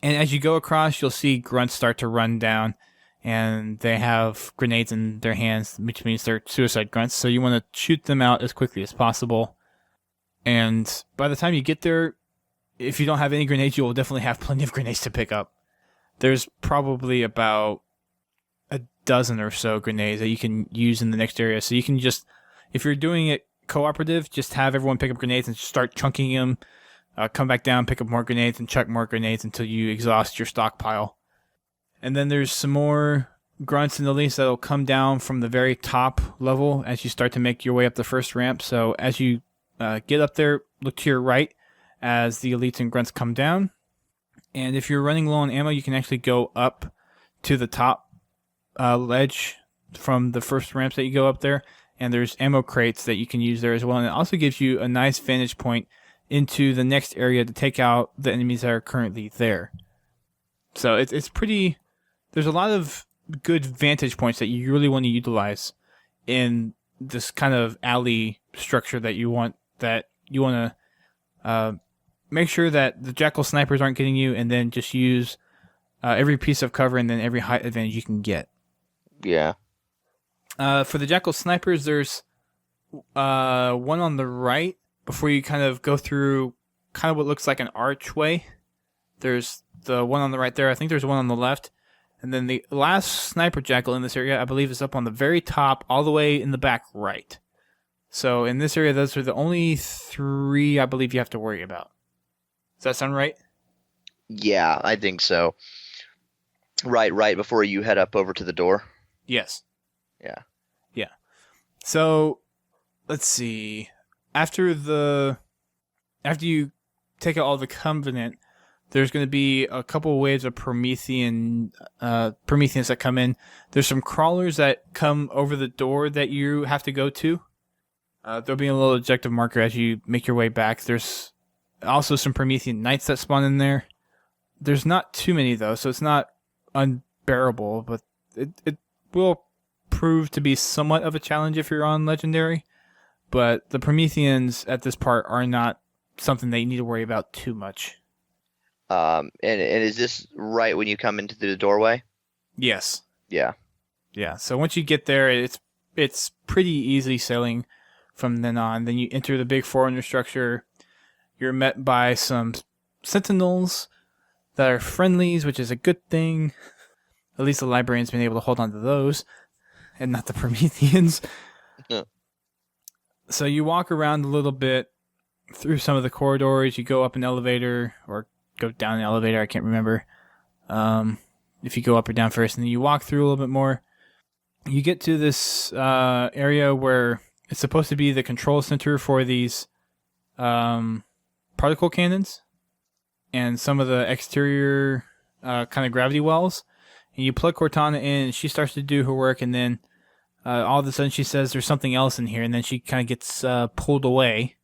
and as you go across, you'll see grunts start to run down, and they have grenades in their hands, which means they're suicide grunts, so you want to shoot them out as quickly as possible. And by the time you get there, if you don't have any grenades, you will definitely have plenty of grenades to pick up. There's probably about a dozen or so grenades that you can use in the next area, so you can just, if you're doing it cooperative, just have everyone pick up grenades and start chunking them. Come back down, pick up more grenades, and chuck more grenades until you exhaust your stockpile. And then there's some more grunts and elites that will come down from the very top level as you start to make your way up the first ramp. So as you get up there, look to your right as the elites and grunts come down. And if you're running low on ammo, you can actually go up to the top ledge from the first ramps that you go up there. And there's ammo crates that you can use there as well. And it also gives you a nice vantage point into the next area to take out the enemies that are currently there. So it's pretty. There's a lot of good vantage points that you really want to utilize in this kind of alley structure that you want. That you want to make sure that the jackal snipers aren't getting you, and then just use every piece of cover and then every height advantage you can get. Yeah. For the jackal snipers, there's one on the right. Before you kind of go through kind of what looks like an archway, there's the one on the right there. I think there's one on the left. And then the last sniper jackal in this area, I believe, is up on the very top, all the way in the back right. So in this area, those are the only 3 I believe you have to worry about. Does that sound right? Yeah, I think so. Right before you head up over to the door? Yes. Yeah. So, let's see. After you take out all the Covenant, there's going to be a couple of waves of Prometheans that come in. There's some crawlers that come over the door that you have to go to. There'll be a little objective marker as you make your way back. There's also some Promethean Knights that spawn in there. There's not too many, though, so it's not unbearable, but it will prove to be somewhat of a challenge if you're on Legendary. But the Prometheans at this part are not something that you need to worry about too much. And is this right when you come into the doorway? Yes. Yeah. Yeah. So once you get there, it's pretty easy sailing from then on. Then you enter the big Forerunner structure. You're met by some sentinels that are friendlies, which is a good thing. At least the librarian's been able to hold on to those, and not the Prometheans. Yeah. So you walk around a little bit through some of the corridors. You go up an elevator or go down an elevator. I can't remember. if you go up or down first, and then you walk through a little bit more. You get to this area where it's supposed to be the control center for these particle cannons and some of the exterior kind of gravity wells. And you plug Cortana in, and she starts to do her work, and then all of a sudden she says there's something else in here, and then she kind of gets pulled away.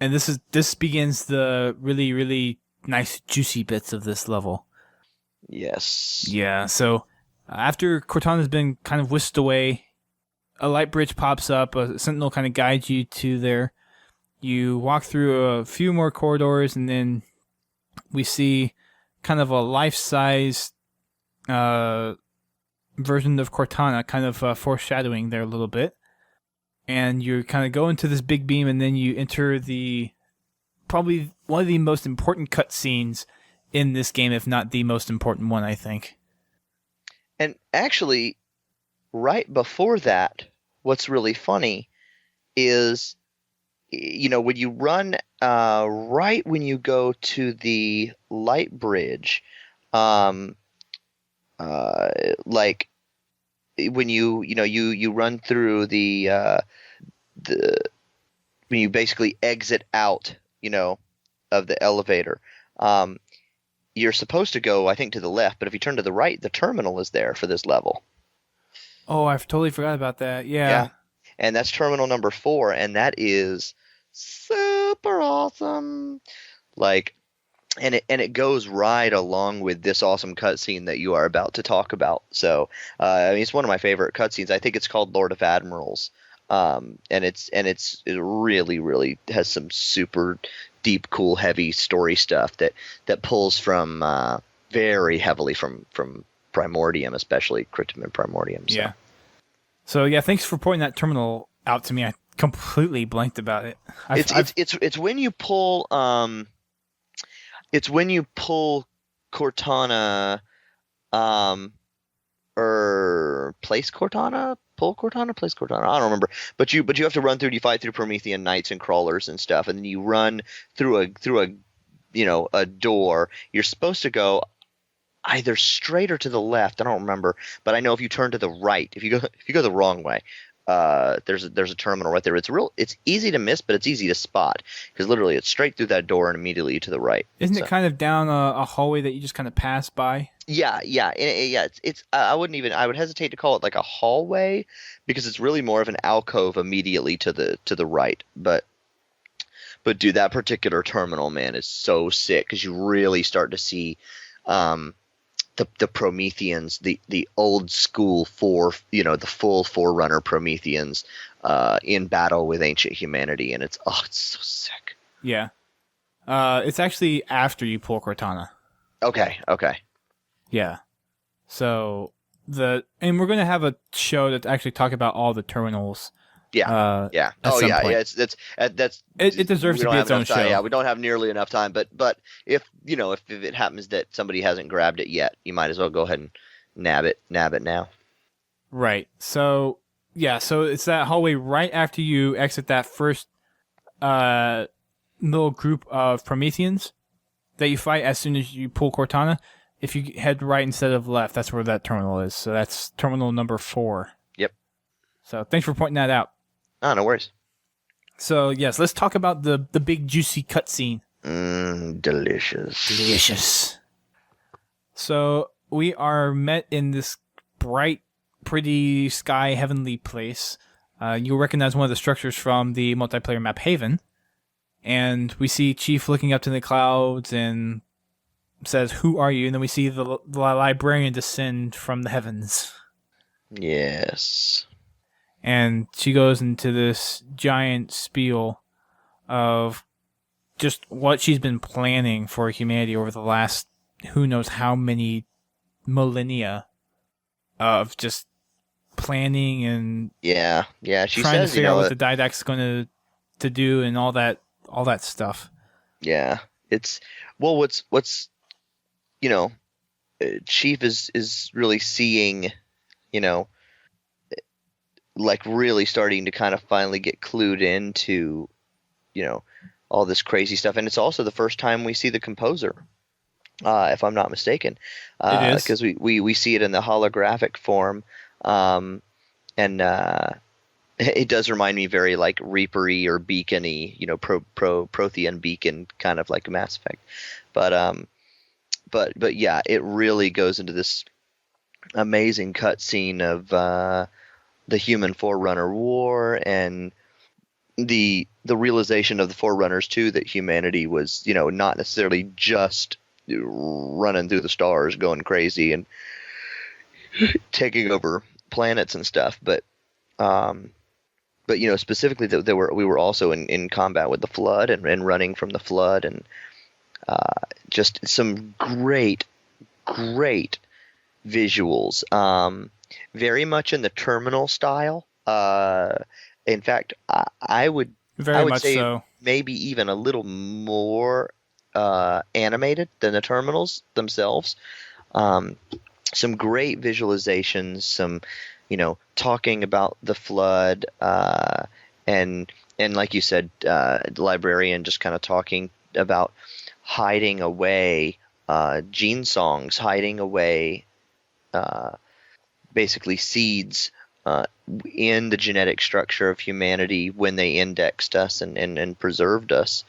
And this begins the really, really nice, juicy bits of this level. Yes. Yeah, so after Cortana's been kind of whisked away, a light bridge pops up, a sentinel kind of guides you to there. You walk through a few more corridors, and then we see kind of a life-size version of Cortana, kind of foreshadowing there a little bit. And you kind of go into this big beam, and then you enter probably one of the most important cutscenes in this game, if not the most important one, I think. And actually, right before that, what's really funny is, when you run, right when you go to the light bridge, like when you run through the when you basically exit out, of the elevator, you're supposed to go, I think, to the left, but if you turn to the right, the terminal is there for this level. Oh, I totally forgot about that. Yeah. And that's terminal number 4, and that is super awesome. Like, and it goes right along with this awesome cutscene that you are about to talk about. So, it's one of my favorite cutscenes. I think it's called Lord of Admirals. And it really, really has some super deep, cool, heavy story stuff that pulls from very heavily from Primordium, especially Cryptum and Primordium. So. Yeah. So yeah, thanks for pointing that terminal out to me. I completely blanked about it. It's when you pull Cortana, or place Cortana. Pull Cortana, place Cortana. I don't remember, but you have to run through. You fight through Promethean knights and crawlers and stuff, and then you run through a door. You're supposed to go either straight or to the left. I don't remember, but I know if you turn to the right, if you go the wrong way, there's a terminal right there. It's easy to miss, but it's easy to spot because literally it's straight through that door and immediately to the right. Isn't it kind of down a hallway that you just kind of pass by? Yeah. It's I would hesitate to call it like a hallway because it's really more of an alcove immediately to the right. But dude, that particular terminal, man, is so sick because you really start to see the Prometheans, the old school the full Forerunner Prometheans in battle with ancient humanity, and it's so sick. Yeah. It's actually after you pull Cortana. Okay. Yeah. So and we're gonna have a show that actually talk about all the terminals. Yeah. At some point. It deserves to be its own show. Yeah, we don't have nearly enough time, but if it happens that somebody hasn't grabbed it yet, you might as well go ahead and nab it now. Right. So yeah, so it's that hallway right after you exit that first little group of Prometheans that you fight as soon as you pull Cortana. If you head right instead of left, that's where that terminal is. So that's terminal number 4. Yep. So thanks for pointing that out. Oh, no worries. So yes, let's talk about the big juicy cutscene. Delicious. So we are met in this bright, pretty sky heavenly place. You'll recognize one of the structures from the multiplayer map Haven. And we see Chief looking up to the clouds and says, "Who are you?" And then we see the librarian descend from the heavens. Yes. And she goes into this giant spiel of just what she's been planning for humanity over the last who knows how many millennia of just planning and she trying says, to figure out what the Didact's going to do and all that stuff. Yeah, it's what's Chief is really seeing, like really starting to kind of finally get clued into, all this crazy stuff, and it's also the first time we see the composer if I'm not mistaken, It is. because we see it in the holographic form, and it does remind me very like Reaper-y or Beacon-y, Prothean Beacon kind of like Mass Effect, but yeah, it really goes into this amazing cutscene of the human Forerunner war and the realization of the Forerunners too that humanity was not necessarily just running through the stars going crazy and taking over planets and stuff, um, but specifically that we were also in combat with the flood and running from the flood and just some great visuals, very much in the terminal style. In fact, I Very would much say so. maybe even a little more animated than the terminals themselves. Um, some great visualizations, some talking about the flood, and like you said, the librarian just kind of talking about hiding away gene songs, hiding away uh, basically seeds in the genetic structure of humanity when they indexed us and preserved us,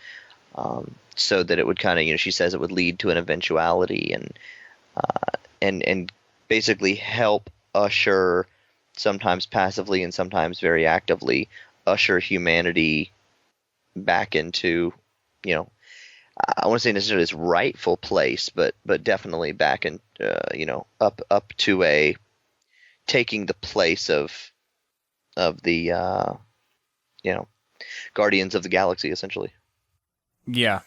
so that it would kind of, she says it would lead to an eventuality and basically help usher, sometimes passively and sometimes very actively, usher humanity back into, you know, I want to say necessarily its rightful place, but definitely back in, up to a taking the place of the you know Guardians of the Galaxy, essentially. Yeah.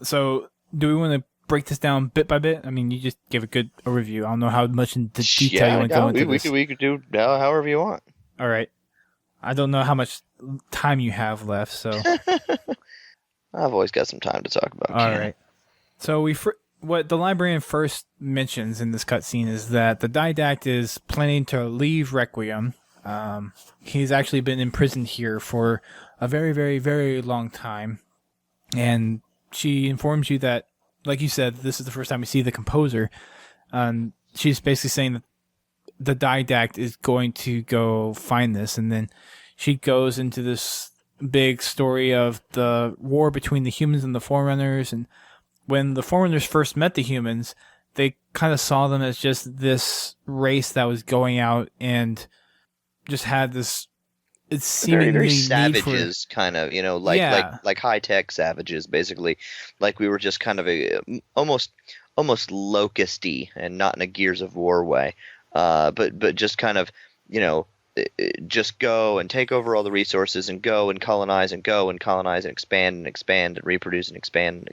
So, do we want to break this down bit by bit? I mean, you just gave a good overview. I don't know how much into detail you Yeah, want to go no, into we could this. we could do however you want. All right. I don't know how much time you have left, so. I've always got some time to talk about All canon. right. So what the librarian first mentions in this cutscene is that the Didact is planning to leave Requiem. He's actually been imprisoned here for a very, very, very long time, and she informs you that, like you said, this is the first time we see the composer. She's basically saying that the Didact is going to go find this, and then she goes into this big story of the war between the humans and the Forerunners. And when the Forerunners first met the humans, they kind of saw them as just this race that was going out and just had this, it's Very, very seemingly need for, savages, kind of, yeah, like high tech savages, basically. Like we were just kind of almost locusty, and not in a Gears of War way, but just kind of, you know, just go and take over all the resources and go and colonize and go and colonize and expand and reproduce and expand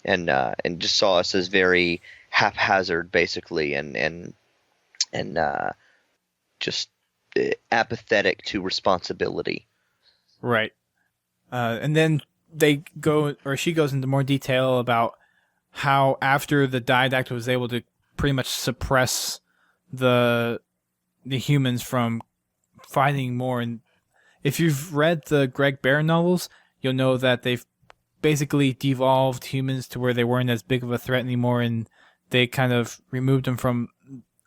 and just saw us as very haphazard, basically, and just apathetic to responsibility. right. And then they go, or she goes into more detail about how after the Didact was able to pretty much suppress the humans from fighting more. And if you've read the Greg Bear novels, you'll know that they've basically devolved humans to where they weren't as big of a threat anymore, and they kind of removed them from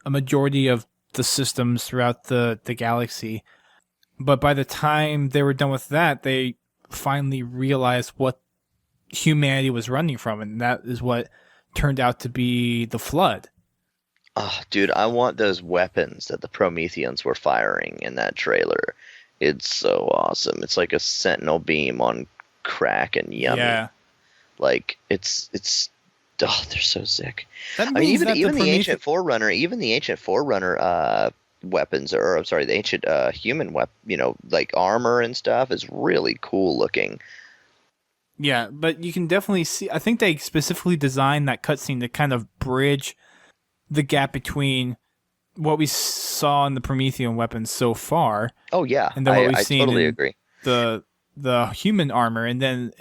a majority of the systems throughout the galaxy. But by the time they were done with that, they finally realized what humanity was running from, and that is what turned out to be the flood. Oh, dude, I want those weapons that the Prometheans were firing in that trailer. It's so awesome. It's like a sentinel beam on crack and yummy. Yeah, Like it's oh, they're so sick. that I mean, means that the Prometheus. even the ancient Forerunner weapons, or I'm sorry, the ancient human weapon, like armor and stuff, is really cool looking. Yeah, but you can definitely see. I think they specifically designed that cutscene to kind of bridge the gap between what we saw in the Promethean weapons so far, Oh yeah, and then what we've I seen totally in agree. the human armor, and then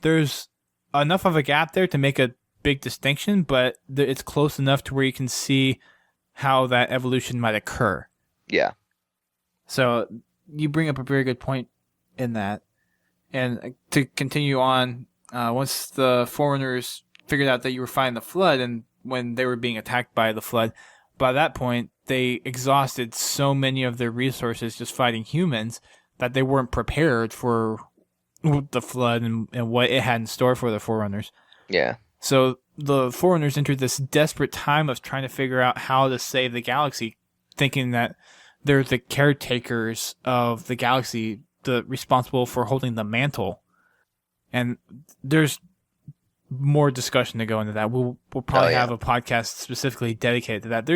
there's enough of a gap there to make a big distinction, but it's close enough to where you can see how that evolution might occur. Yeah. So you bring up a very good point in that. And to continue on, once the Foreigners figured out that you were fighting the Flood, and when they were being attacked by the Flood, by that point, they exhausted so many of their resources just fighting humans that they weren't prepared for the Flood and what it had in store for the Forerunners. Yeah. So the Forerunners entered this desperate time of trying to figure out how to save the galaxy, thinking that they're the caretakers of the galaxy, responsible for holding the mantle. And there's more discussion to go into that. We'll probably have a podcast specifically dedicated to that.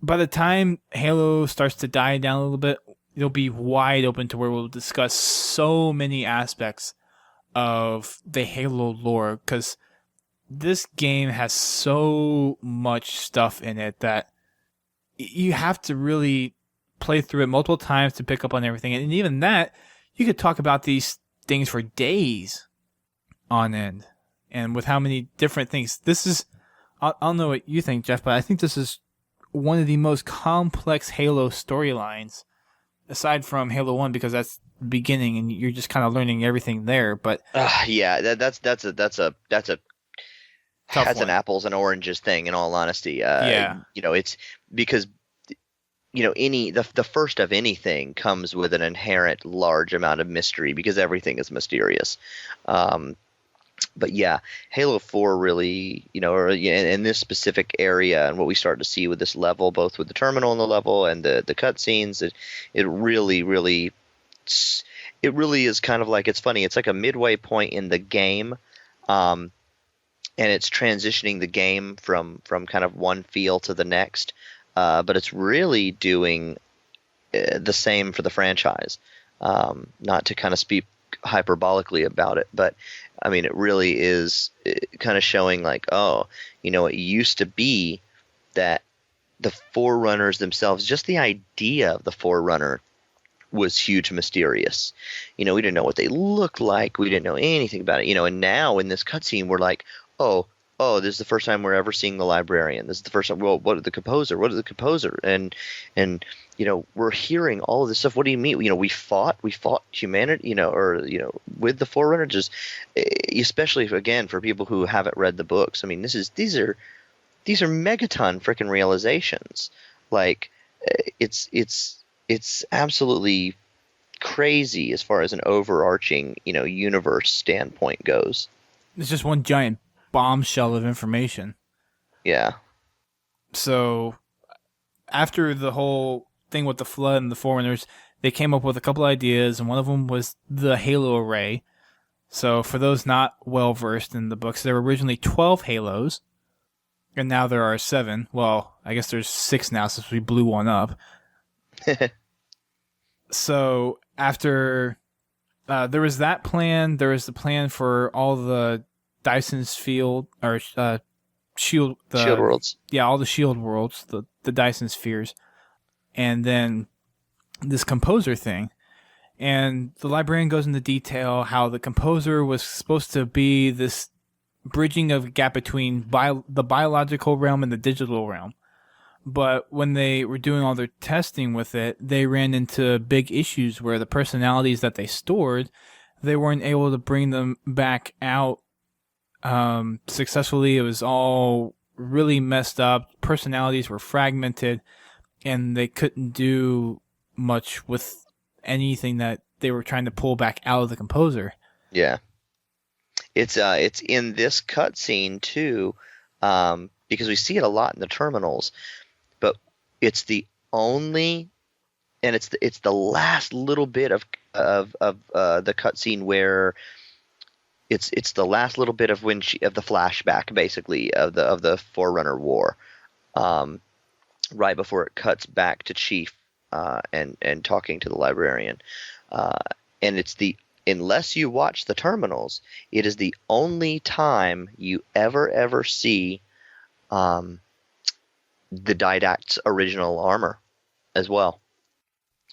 By the time Halo starts to die down a little bit, it'll be wide open to where we'll discuss so many aspects of the Halo lore, because this game has so much stuff in it that you have to really play through it multiple times to pick up on everything. And even that, you could talk about these things for days on end. And with how many different things. I don't know what you think, Jeff, but I think this is one of the most complex Halo storylines, aside from Halo 1, because that's the beginning and you're just kind of learning everything there. But yeah, that's an apples and oranges thing, in all honesty. Yeah. It's because the first of anything comes with an inherent large amount of mystery, because everything is mysterious. But yeah, Halo 4 really, in this specific area, and what we start to see with this level, both with the terminal in the level and the cutscenes, it really is kind of like, it's funny. It's like a midway point in the game, and it's transitioning the game from kind of one feel to the next. But it's really doing the same for the franchise. Not to kind of speak hyperbolically about it, but I mean, it really is kind of showing like, it used to be that the Forerunners themselves, just the idea of the Forerunner, was huge mysterious. We didn't know what they looked like. We didn't know anything about it. And now in this cutscene, we're like, oh, this is the first time we're ever seeing the librarian. This is the first time. Well, what is the composer? And we're hearing all of this stuff. What do you mean? We fought humanity, with the Forerunner. Just especially again for people who haven't read the books. I mean, these are megaton freaking realizations. Like it's absolutely crazy as far as an overarching universe standpoint goes. It's just one giant bombshell of information. Yeah. So after the whole thing with the Flood and the Forerunners, they came up with a couple ideas, and one of them was the Halo array. So for those not well versed in the books, there were originally 12 Halos, and now there are 7. Well, I guess there's 6 now since we blew one up. So after there was that plan, there was the plan for all the Dyson's field or shield worlds. Yeah, all the shield worlds, the Dyson spheres, and then this composer thing. And the librarian goes into detail how the composer was supposed to be this bridging of a gap between the biological realm and the digital realm. But when they were doing all their testing with it, they ran into big issues where the personalities that they stored, they weren't able to bring them back out successfully. It was all really messed up. Personalities were fragmented, and they couldn't do much with anything that they were trying to pull back out of the composer. Yeah. It's in this cutscene too, because we see it a lot in the terminals, but it's the only, and it's the last little bit of the cutscene where it's the last little bit of of the flashback, basically, of the Forerunner War, right before it cuts back to Chief and talking to the librarian, and it's unless you watch the terminals, it is the only time you ever see the Didact's original armor as well,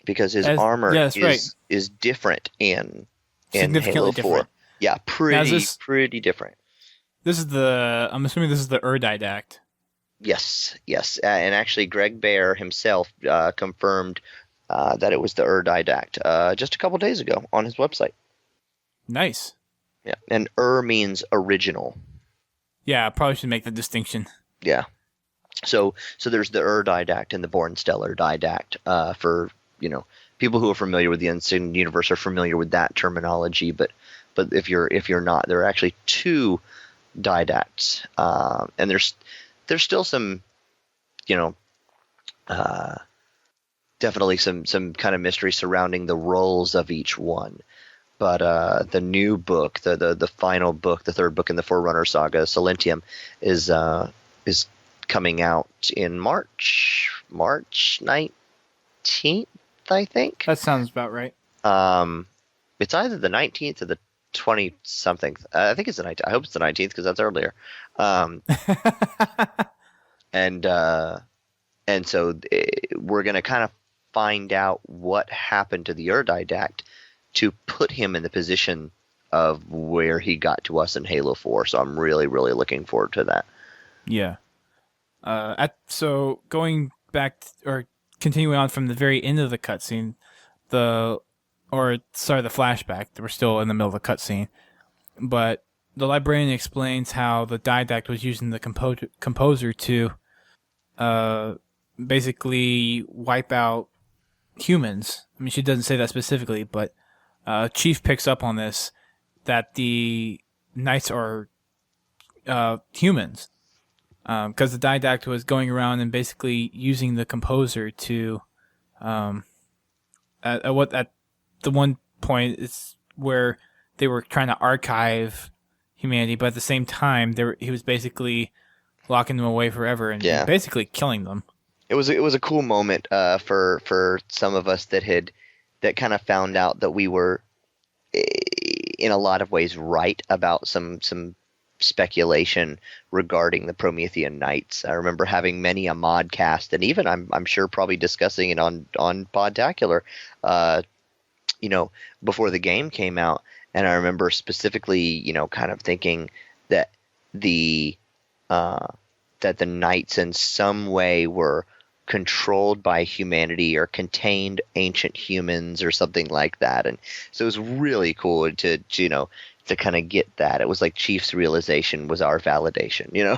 because his armor is different in Halo 4. Different. Yeah, pretty different. I'm assuming this is the Didact. Yes, and actually Greg Bear himself confirmed that it was the Didact just a couple days ago on his website. Nice. Yeah, and means original. Yeah, I probably should make the distinction. Yeah. So there's the Didact and the Born Stellar Didact. For people who are familiar with the Unseen Universe are familiar with that terminology, but if you're not, there are actually two Didacts, and there's still some, definitely some kind of mystery surrounding the roles of each one. But the new book, the final book, the third book in the Forerunner saga, Silentium, is coming out in March 19th, I think. That sounds about right. It's either the 19th or the 20 something. I think it's the 19th. I hope it's the 19th because that's earlier. And so we're going to kind of find out what happened to the Didact to put him in the position of where he got to us in Halo 4. So I'm really, really looking forward to that. Yeah. So going back or continuing on from the very end of the cutscene, the flashback. We're still in the middle of the cutscene, but the librarian explains how the Didact was using the composer to basically wipe out humans. I mean, she doesn't say that specifically, but Chief picks up on this, that the Knights are humans. Because the Didact was going around and basically using the composer to, at the one point it's where they were trying to archive humanity, but at the same time he was basically locking them away forever and basically killing them. It was a cool moment for some of us that kind of found out that we were in a lot of ways right about some speculation regarding the Promethean Knights. I remember having many a modcast, and even I'm sure probably discussing it on Podtacular, before the game came out. And I remember specifically, kind of thinking that the Knights in some way were controlled by humanity or contained ancient humans or something like that. And so it was really cool to kind of get that. It was like Chief's realization was our validation,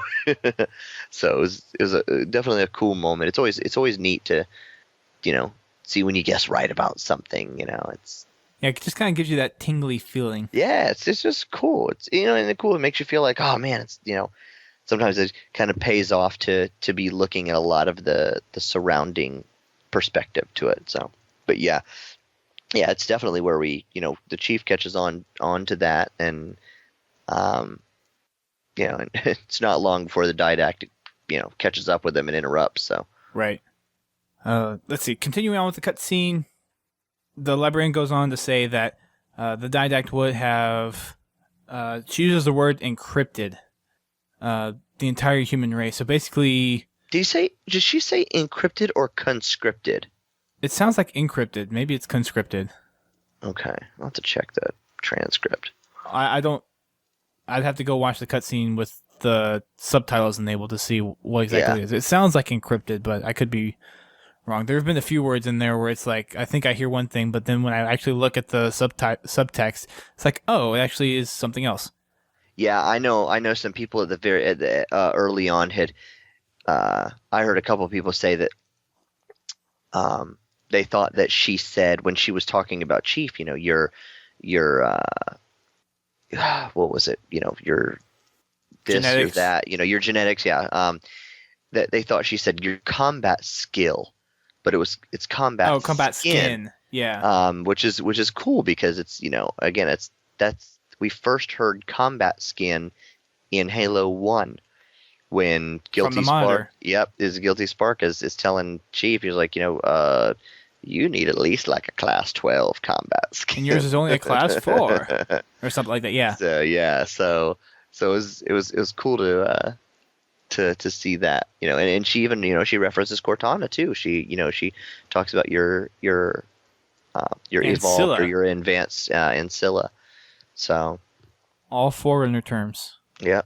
So it was definitely a cool moment. It's always neat to, see when you guess right about something. It just kind of gives you that tingly feeling. Yeah, it's just cool. It's and it's cool. It makes you feel like, oh man, it's sometimes it kind of pays off to be looking at a lot of the surrounding perspective to it. So, but yeah, it's definitely where we, the Chief catches on to that, and and it's not long before the Didact, catches up with him and interrupts. So right. Let's see. Continuing on with the cutscene, the librarian goes on to say that the Didact would have. She uses the word encrypted. The entire human race. So basically, did she say encrypted or conscripted? It sounds like encrypted. Maybe it's conscripted. Okay, I'll have to check the transcript. I don't. I'd have to go watch the cutscene with the subtitles enabled to see what exactly it is. It sounds like encrypted, but I could be wrong. There have been a few words in there where it's like, I think I hear one thing, but then when I actually look at the subtext, it's like, oh, it actually is something else. Yeah, I know some people at the early on had. I heard a couple of people say that they thought that she said when she was talking about Chief, your what was it? Your this genetics. Or that, your genetics. Yeah. That they thought she said your combat skill, but it's combat. Oh, combat skin. Yeah. Which is cool because it's again that's. We first heard combat skin in Halo 1 when Guilty Spark, Guilty Spark is telling Chief, he's like, you need at least like a class 12 combat skin. And yours is only a class 4 or something like that. Yeah. So it was cool to see that, and she even, she references Cortana too. She talks about your evolved or your advanced Ancilla. So, all Forerunner terms. Yeah.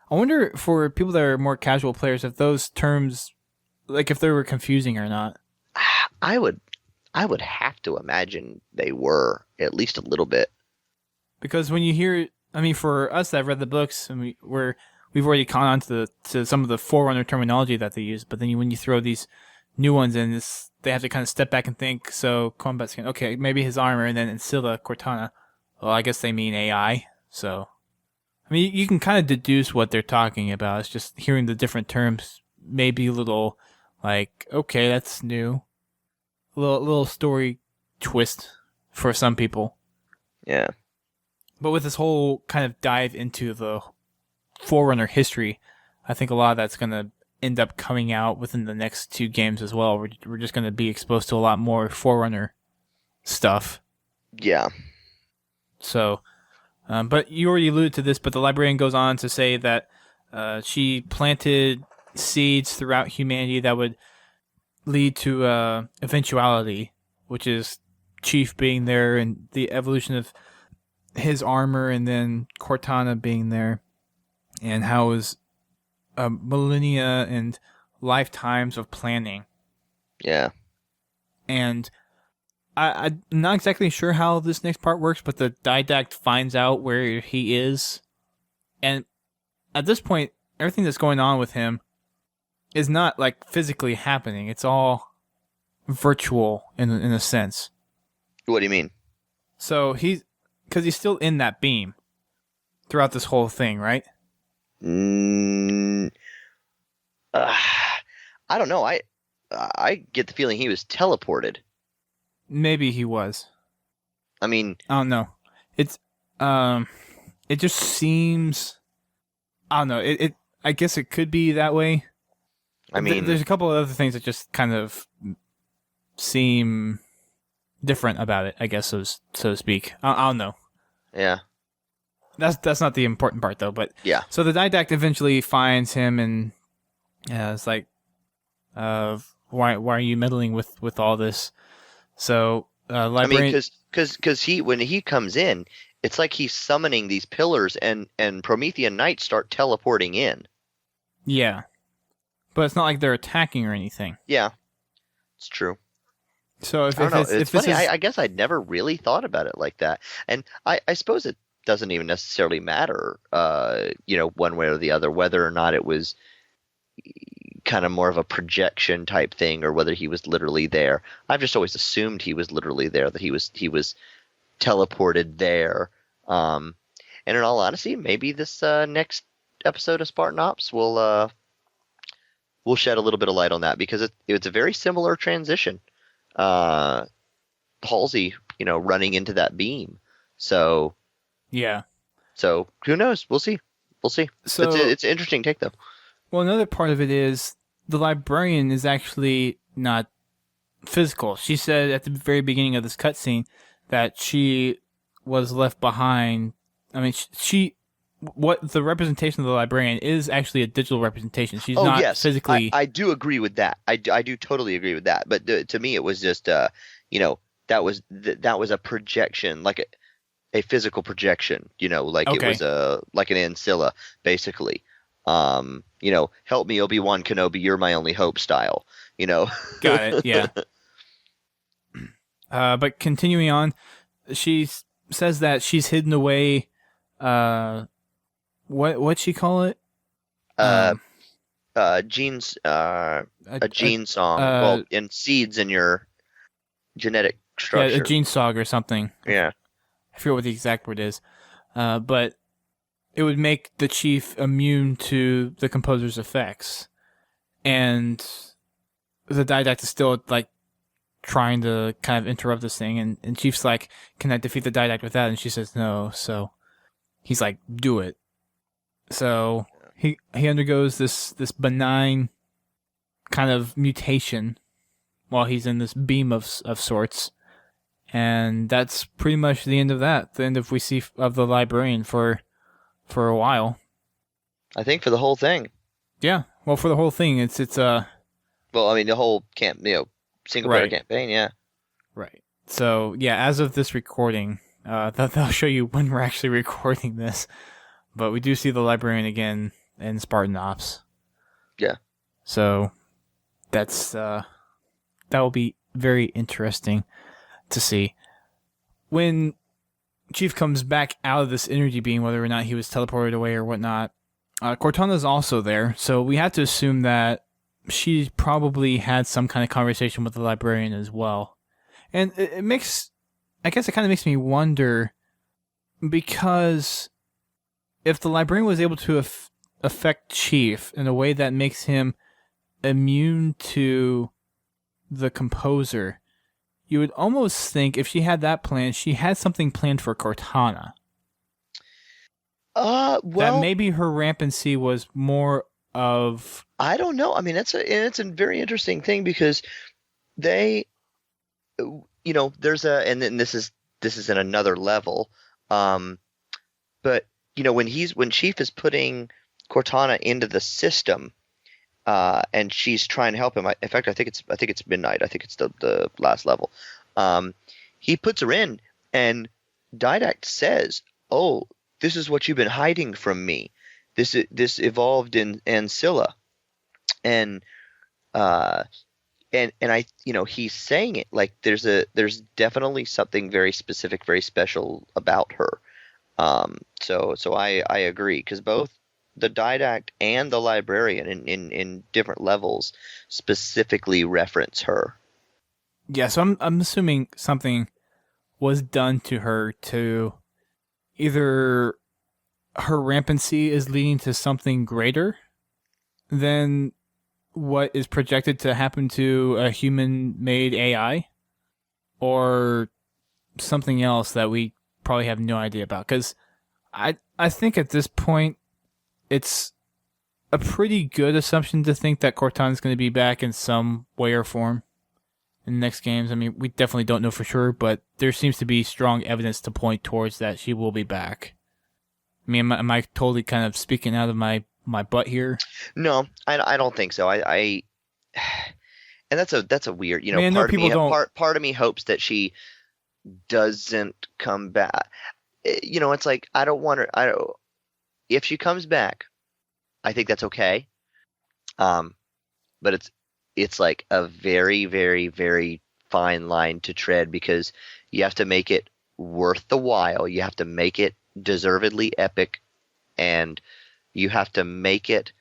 I wonder for people that are more casual players if those terms, like if they were confusing or not. I would have to imagine they were at least a little bit. Because when you hear, I mean, for us that read the books and we've already caught on to some of the Forerunner terminology that they use, but then when you throw these new ones in, they have to kind of step back and think. So combat skin, okay, maybe his armor, and then Ancilla, Cortana. Well, I guess they mean AI. So, I mean, you can kind of deduce what they're talking about. It's just hearing the different terms, maybe a little like, okay, that's new. A little story twist for some people. Yeah. But with this whole kind of dive into the Forerunner history, I think a lot of that's going to end up coming out within the next 2 games as well. We're just going to be exposed to a lot more Forerunner stuff. Yeah. So, but you already alluded to this, but the librarian goes on to say that she planted seeds throughout humanity that would lead to eventuality, which is Chief being there and the evolution of his armor, and then Cortana being there, and how it was millennia and lifetimes of planning. Yeah. And I'm not exactly sure how this next part works, but the Didact finds out where he is, and at this point, everything that's going on with him is not like physically happening. It's all virtual in a sense. What do you mean? So because he's still in that beam throughout this whole thing, right? I don't know. I get the feeling he was teleported. Maybe he was. I mean, I don't know. It's it just seems, I don't know. It I guess it could be that way. I mean, there's a couple of other things that just kind of seem different about it, I guess, so to speak. I don't know. Yeah. That's not the important part, though. But yeah. So the Didact eventually finds him, and it's like, why are you meddling with all this? So librarian. I mean, because when he comes in, it's like he's summoning these pillars, and Promethean Knights start teleporting in. Yeah, but it's not like they're attacking or anything. Yeah, it's true. So if I don't know. if It's this funny. is, I guess I'd never really thought about it like that, and I suppose it doesn't even necessarily matter, one way or the other, whether or not it was kind of more of a projection type thing, or whether he was literally there. I've just always assumed he was literally there, that he was teleported there. And in all honesty, maybe this next episode of Spartan Ops will shed a little bit of light on that, because it's a very similar transition. Halsey, running into that beam. So yeah. So who knows? We'll see. So it's an interesting take, though. Well, another part of it is the librarian is actually not physical. She said at the very beginning of this cutscene that she was left behind. I mean, what the representation of the librarian is actually a digital representation. She's not physically. I do agree with that. I do totally agree with that. But to me, it was just that was a projection, like a physical projection. Like Okay. it was like an ancilla, basically. Help me, Obi-Wan Kenobi, you're my only hope style. Got it. Yeah. But continuing on, she says that she's hidden away. What'd she call it? Genes. A gene song. And seeds in your genetic structure. Yeah, a gene sog or something. Yeah. I forget what the exact word is. But it would make the Chief immune to the composer's effects. And the Didact is still, like, trying to kind of interrupt this thing. And Chief's like, can I defeat the Didact with that? And she says no. So he's like, do it. So he undergoes this benign kind of mutation while he's in this beam of sorts. And that's pretty much the end of that. The end of we see of the librarian for a while. I think for the whole thing. Yeah. Well, for the whole thing, it's well, I mean, the whole single player campaign, yeah. Right. So, yeah, as of this recording, they'll show you when we're actually recording this. But we do see the librarian again in Spartan Ops. Yeah. So that will be very interesting to see. When Chief comes back out of this energy beam, whether or not he was teleported away or whatnot, Cortana's also there, so we have to assume that she probably had some kind of conversation with the librarian as well. And it makes, I guess it kind of makes me wonder, because if the librarian was able to affect Chief in a way that makes him immune to the composer, you would almost think if she had that plan, she had something planned for Cortana. Well, that maybe her rampancy was more of... I don't know. I mean, it's a very interesting thing because they, there's and then this is in another level, but when Chief is putting Cortana into the system, and she's trying to help him. In fact, I think it's Midnight. I think it's the last level. He puts her in, and Didact says, "Oh, this is what you've been hiding from me. This evolved in Ancilla," and I he's saying it like there's definitely something very specific, very special about her. So I agree, because both the Didact and the librarian in different levels specifically reference her. Yeah, so I'm assuming something was done to her to either her rampancy is leading to something greater than what is projected to happen to a human-made AI, or something else that we probably have no idea about. Because I think at this point, it's a pretty good assumption to think that Cortana's going to be back in some way or form in the next games. I mean, we definitely don't know for sure, but there seems to be strong evidence to point towards that she will be back. I mean, am I totally kind of speaking out of my butt here? No, I don't think so. I and that's a weird, I mean, part of me hopes that she doesn't come back. It's like, I don't want her. If she comes back, I think that's okay. But it's like a very, very, very fine line to tread, because you have to make it worth the while. You have to make it deservedly epic, and you have to make it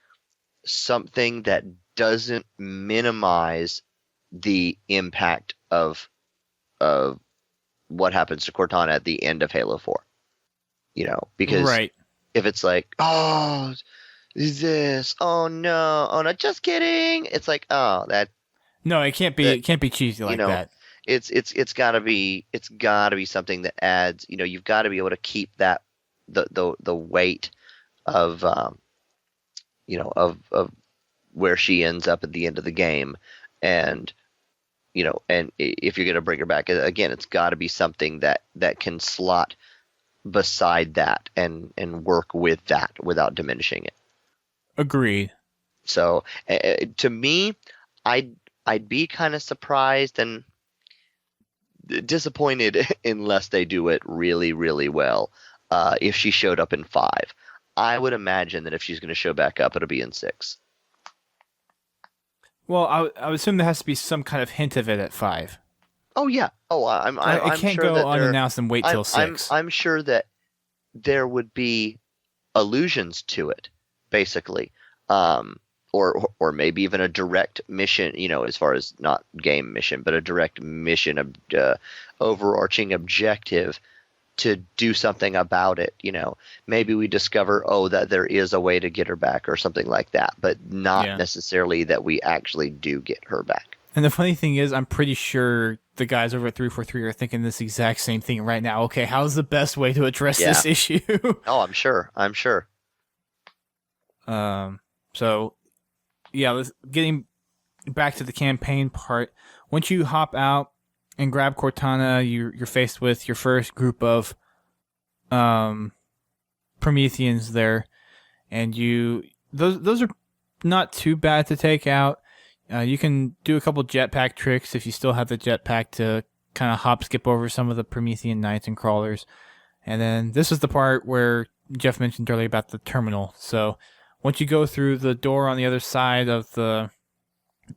something that doesn't minimize the impact of what happens to Cortana at the end of Halo 4. Because right. If it's like, oh, oh no, just kidding. It's like, oh, that. No, it can't be. It can't be cheesy like that. It's gotta be something that adds. You've got to be able to keep that the weight of of where she ends up at the end of the game, and and if you're gonna bring her back again, it's got to be something that can slot beside that and work with that without diminishing it. Agreed. So to me, I'd be kind of surprised and disappointed unless they do it really, really well. If she showed up in 5, I would imagine that if she's going to show back up, it'll be in 6. Well, I would assume there has to be some kind of hint of it at 5. Oh yeah. Oh, I'm can't sure go that unannounced and wait till 6. I'm sure that there would be allusions to it, basically, or maybe even a direct mission. As far as not game mission, but a direct mission, overarching objective to do something about it. Maybe we discover, that there is a way to get her back or something like that, but not necessarily that we actually do get her back. And the funny thing is, I'm pretty sure the guys over at 343 are thinking this exact same thing right now. Okay, how's the best way to address this issue? Oh, I'm sure. So, yeah, getting back to the campaign part. Once you hop out and grab Cortana, you're faced with your first group of Prometheans there, and those are not too bad to take out. You can do a couple jetpack tricks if you still have the jetpack to kind of hop skip over some of the Promethean knights and crawlers. And then this is the part where Jeff mentioned earlier about the terminal. So once you go through the door on the other side of the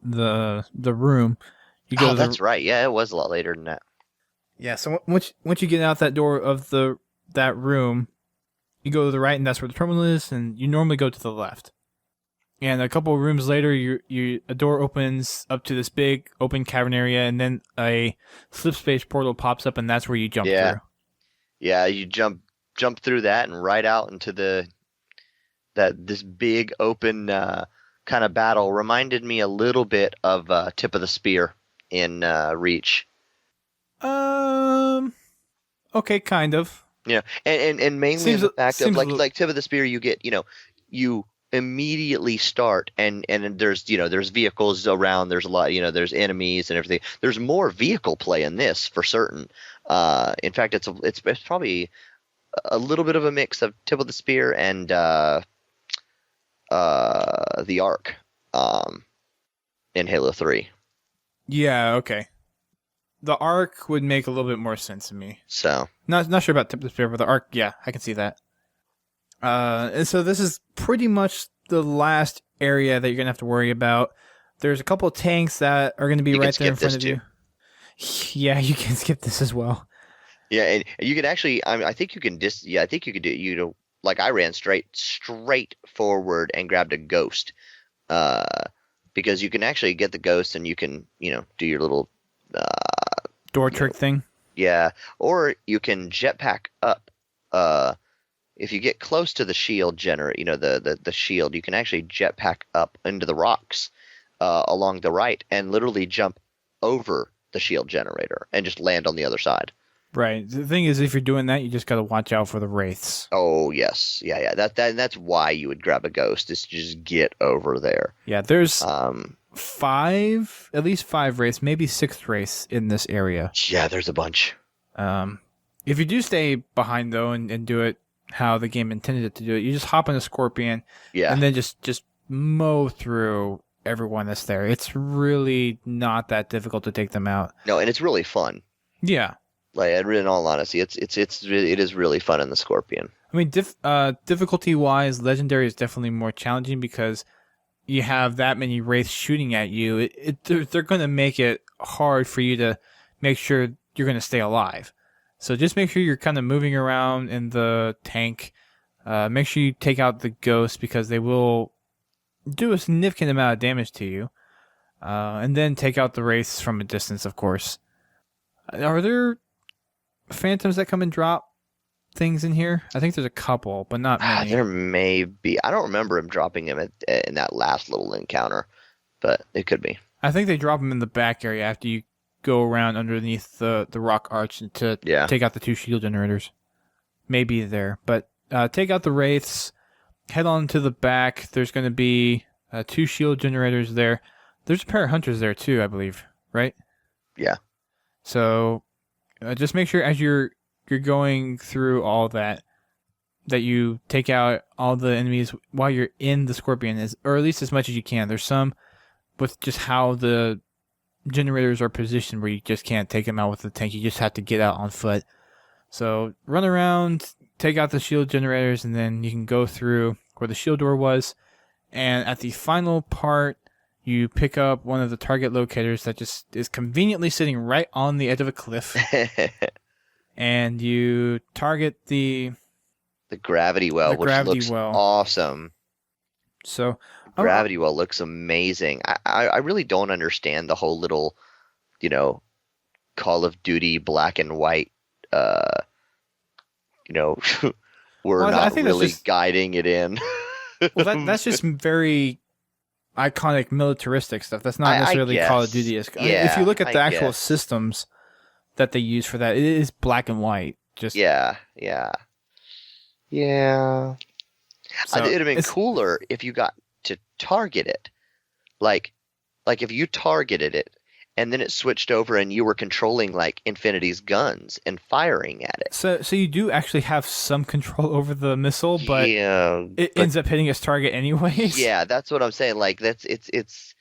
room, you go. Oh, that's right. Yeah, it was a lot later than that. Yeah. So once you get out that door of that room, You go to the right, and that's where the terminal is, and you normally go to the left. And a couple of rooms later, a door opens up to this big open cavern area, and then a slip space portal pops up, and that's where you jump Yeah. through. Yeah, you jump through that and right out into this big open kind of battle. Reminded me a little bit of Tip of the Spear in Reach. Okay, kind of. Yeah, and mainly the fact of like Tip of the Spear, you get you immediately start and there's there's vehicles around, there's a lot, there's enemies and everything. There's more vehicle play in this for certain. In fact, it's probably a little bit of a mix of Tip of the Spear and the Arc in Halo 3. Yeah, okay. The Arc would make a little bit more sense to me. So not sure about Tip of the Spear, but the Arc, yeah, I can see that. And so this is pretty much the last area that you're gonna have to worry about. There's a couple of tanks that are gonna be right there in front of you. Yeah, you can skip this as well. Yeah, and you can actually, I think you can I think you could do, like I ran straight forward and grabbed a ghost, because you can actually get the ghost and you can, do your little door trick thing. Yeah, or you can jetpack up. If you get close to the shield the shield, you can actually jetpack up into the rocks along the right and literally jump over the shield generator and just land on the other side. Right. The thing is, if you're doing that, you just got to watch out for the wraiths. Oh yes, yeah. That's why you would grab a ghost, is to just get over there. Yeah, there's at least five wraiths, maybe six wraiths in this area. Yeah, there's a bunch. If you do stay behind though and do it how the game intended it to do it, you just hop on a scorpion, and then just mow through everyone that's there. It's really not that difficult to take them out. No, and it's really fun. Yeah. Like, in all honesty, it is really fun in the Scorpion. I mean, difficulty wise, Legendary is definitely more challenging because you have that many wraiths shooting at you. They're going to make it hard for you to make sure you're going to stay alive. So just make sure you're kind of moving around in the tank. Make sure you take out the ghosts because they will do a significant amount of damage to you. And then take out the wraiths from a distance, of course. Are there phantoms that come and drop things in here? I think there's a couple, but not many. There may be. I don't remember him dropping him in that last little encounter, but it could be. I think they drop him in the back area after you go around underneath the rock arch to take out the two shield generators. Maybe there, but take out the wraiths, head on to the back. There's going to be two shield generators there. There's a pair of hunters there too, I believe, right? Yeah. So just make sure as you're going through all that you take out all the enemies while you're in the Scorpion, or at least as much as you can. There's some with just how the generators are positioned where you just can't take them out with the tank. You just have to get out on foot. So run around, take out the shield generators, and then you can go through where the shield door was. And at the final part, you pick up one of the target locators that just is conveniently sitting right on the edge of a cliff. And you target the gravity well, which looks awesome. So gravity well looks amazing. I really don't understand the whole little, Call of Duty black and white, we're not really guiding it in. Well, that's just very iconic militaristic stuff. That's not necessarily Call of Duty. If you look at the actual systems that they use for that, it is black and white. Just yeah. So it'd have been cooler if you got to target it, like if you targeted it and then it switched over and you were controlling like Infinity's guns and firing at it. So you do actually have some control over the missile, but it ends up hitting its target anyways. Yeah, that's what I'm saying. Like it's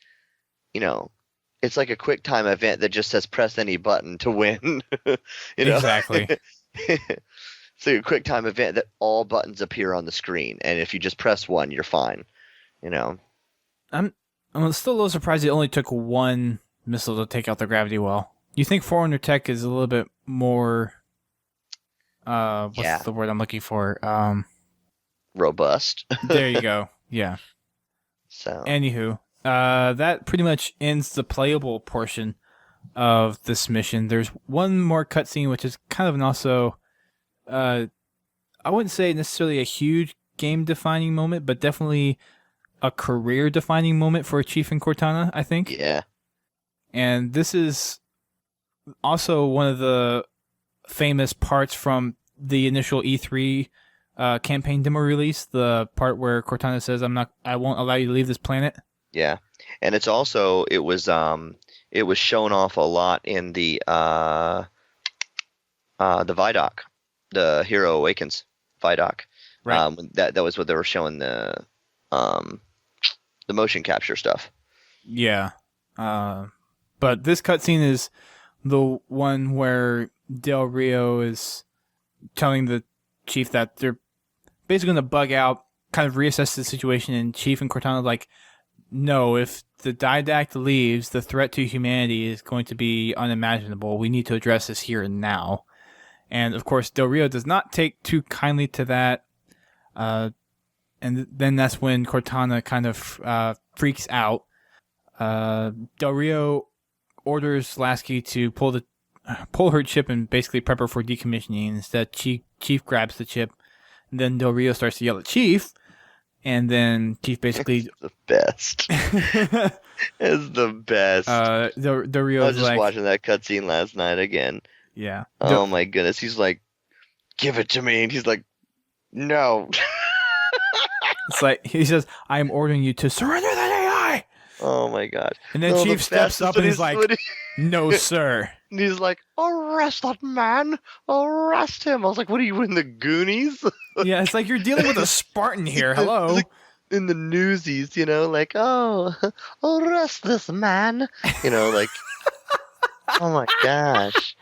it's like a quick time event that just says press any button to win. Exactly. So a quick time event that all buttons appear on the screen, and if you just press one, you're fine. I'm still a little surprised it only took one missile to take out the gravity well. You think Forerunner tech is a little bit more what's the word I'm looking for? robust. There you go. Yeah. So Anywho, that pretty much ends the playable portion of this mission. There's one more cutscene, which is kind of an also, I wouldn't say necessarily a huge game-defining moment, but definitely a career-defining moment for Chief and Cortana, I think. yeah. And this is also one of the famous parts from the initial E3 campaign demo release, the part where Cortana says, I won't allow you to leave this planet. Yeah. And it was shown off a lot in the Vidoc, the Hero Awakens Vidoc. Right. That was what they were showing the motion capture stuff. Yeah. But this cutscene is the one where Del Rio is telling the Chief that they're basically going to bug out, kind of reassess the situation, and Chief and Cortana are like, no, if the Didact leaves, the threat to humanity is going to be unimaginable. We need to address this here and now. And, of course, Del Rio does not take too kindly to that. And then that's when Cortana kind of freaks out. Del Rio orders Lasky to pull her chip and basically prep her for decommissioning. Instead, Chief grabs the chip. And then Del Rio starts to yell at Chief. And then Chief basically... It's the best. It's the best. Del Rio I was is just like... watching that cutscene last night again. Yeah. Oh my goodness. He's like, give it to me. And he's like, no. It's like, he says, I am ordering you to surrender that AI! Oh my gosh. And then Chief steps up and he's like, no, sir. And he's like, arrest that man. Arrest him. I was like, what are you in the Goonies? Yeah, it's like you're dealing with a Spartan here. Hello. Like in the Newsies, like, oh, arrest this man. Like, oh my gosh.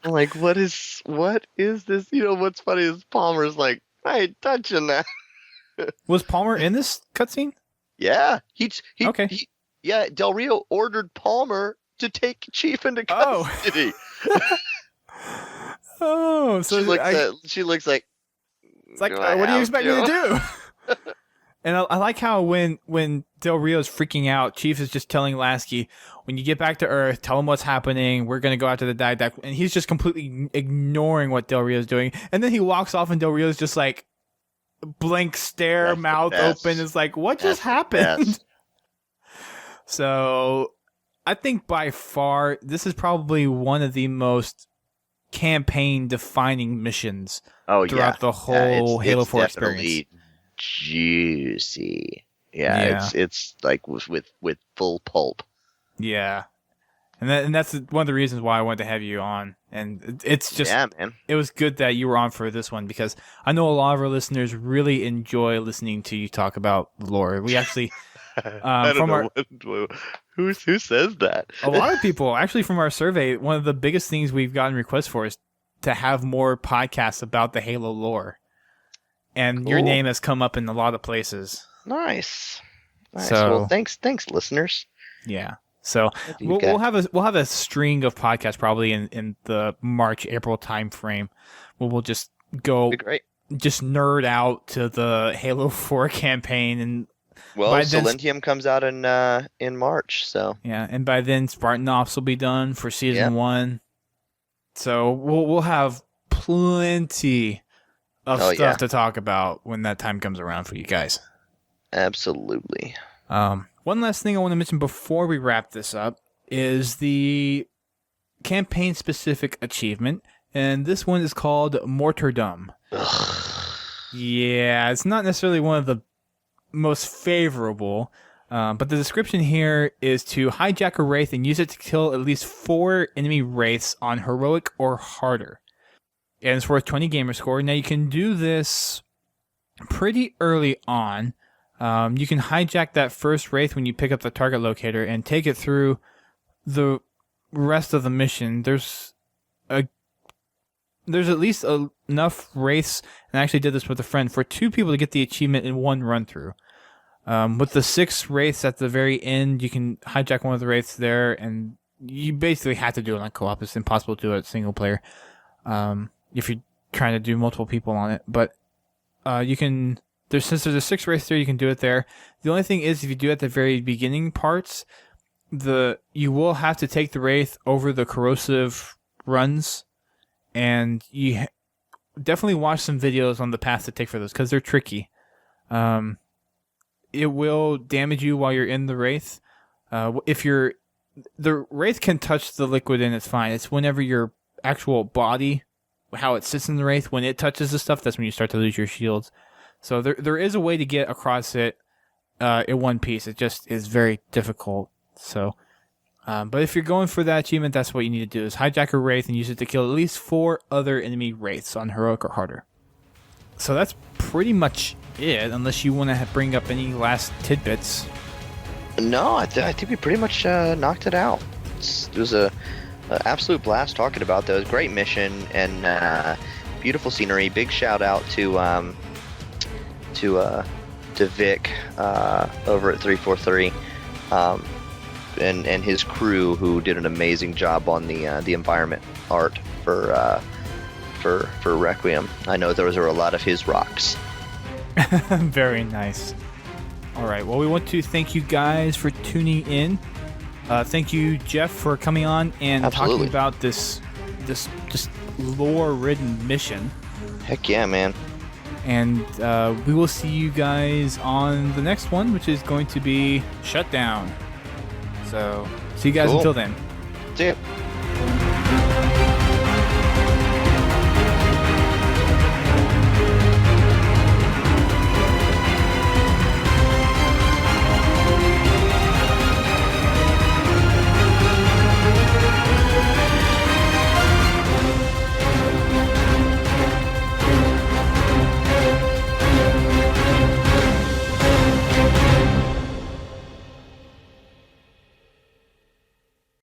I'm like, what is this? What's funny is Palmer's like, I ain't touching that. Was Palmer in this cutscene? Yeah. Okay. Del Rio ordered Palmer to take Chief into custody. Oh, so she looks like, it's like, what do you expect me to do? And I like how when Del Rio's freaking out, Chief is just telling Lasky, when you get back to Earth, tell him what's happening. We're going to go after the Didact. And he's just completely ignoring what Del Rio's doing. And then he walks off and Del Rio's just like, blank stare, That's mouth open. It's like, what just happened? So I think by far, this is probably one of the most campaign-defining missions throughout the whole Halo 4 experience. Juicy. Yeah. It's like with full pulp. Yeah. And that's one of the reasons why I wanted to have you on. And it's just, man. It was good that you were on for this one because I know a lot of our listeners really enjoy listening to you talk about lore. We actually, I don't know who says that? A lot of people, actually, from our survey, one of the biggest things we've gotten requests for is to have more podcasts about the Halo lore. And your name has come up in a lot of places. Nice. So, well, thanks, listeners. Yeah. So we'll have a string of podcasts probably in the March-April time frame where we'll just go just nerd out to the Halo 4 campaign. And Silentium comes out in March, so yeah, and by then Spartan Ops will be done for season 1. So we'll have plenty of stuff to talk about when that time comes around for you guys. Absolutely. One last thing I want to mention before we wrap this up is the campaign-specific achievement, and this one is called Mortardom. Yeah, it's not necessarily one of the most favorable, but the description here is to hijack a Wraith and use it to kill at least 4 enemy Wraiths on Heroic or harder. And it's worth 20 gamer score. Now, you can do this pretty early on. You can hijack that first Wraith when you pick up the target locator and take it through the rest of the mission. There's at least enough Wraiths, and I actually did this with a friend, for 2 people to get the achievement in one run through. With the 6 Wraiths at the very end, you can hijack one of the Wraiths there, and you basically have to do it on co-op. It's impossible to do it single player if you're trying to do multiple people on it. But you can since there's a 6 wraith there, you can do it there. The only thing is, if you do at the very beginning parts, you will have to take the wraith over the corrosive runs, and you definitely watch some videos on the path to take for those because they're tricky. It will damage you while you're in the wraith. The wraith can touch the liquid and it's fine. It's whenever your actual body, how it sits in the wraith, when it touches the stuff, that's when you start to lose your shields. So there is a way to get across it in one piece. It just is very difficult. So, but if you're going for that achievement, that's what you need to do: is hijack a wraith and use it to kill at least 4 other enemy wraiths on heroic or harder. So that's pretty much it, unless you want to bring up any last tidbits. No, I think we pretty much knocked it out. It was a absolute blast talking about those. Great mission and beautiful scenery. Big shout out to Vic over at 343 and his crew, who did an amazing job on the environment art for Requiem. I know those are a lot of his rocks. Very nice. All right. Well, we want to thank you guys for tuning in. Thank you, Jeff, for coming on and Absolutely. talking about this just lore-ridden mission. Heck yeah, man. And we will see you guys on the next one, which is going to be Shutdown. So, see you guys Cool. until then. See ya.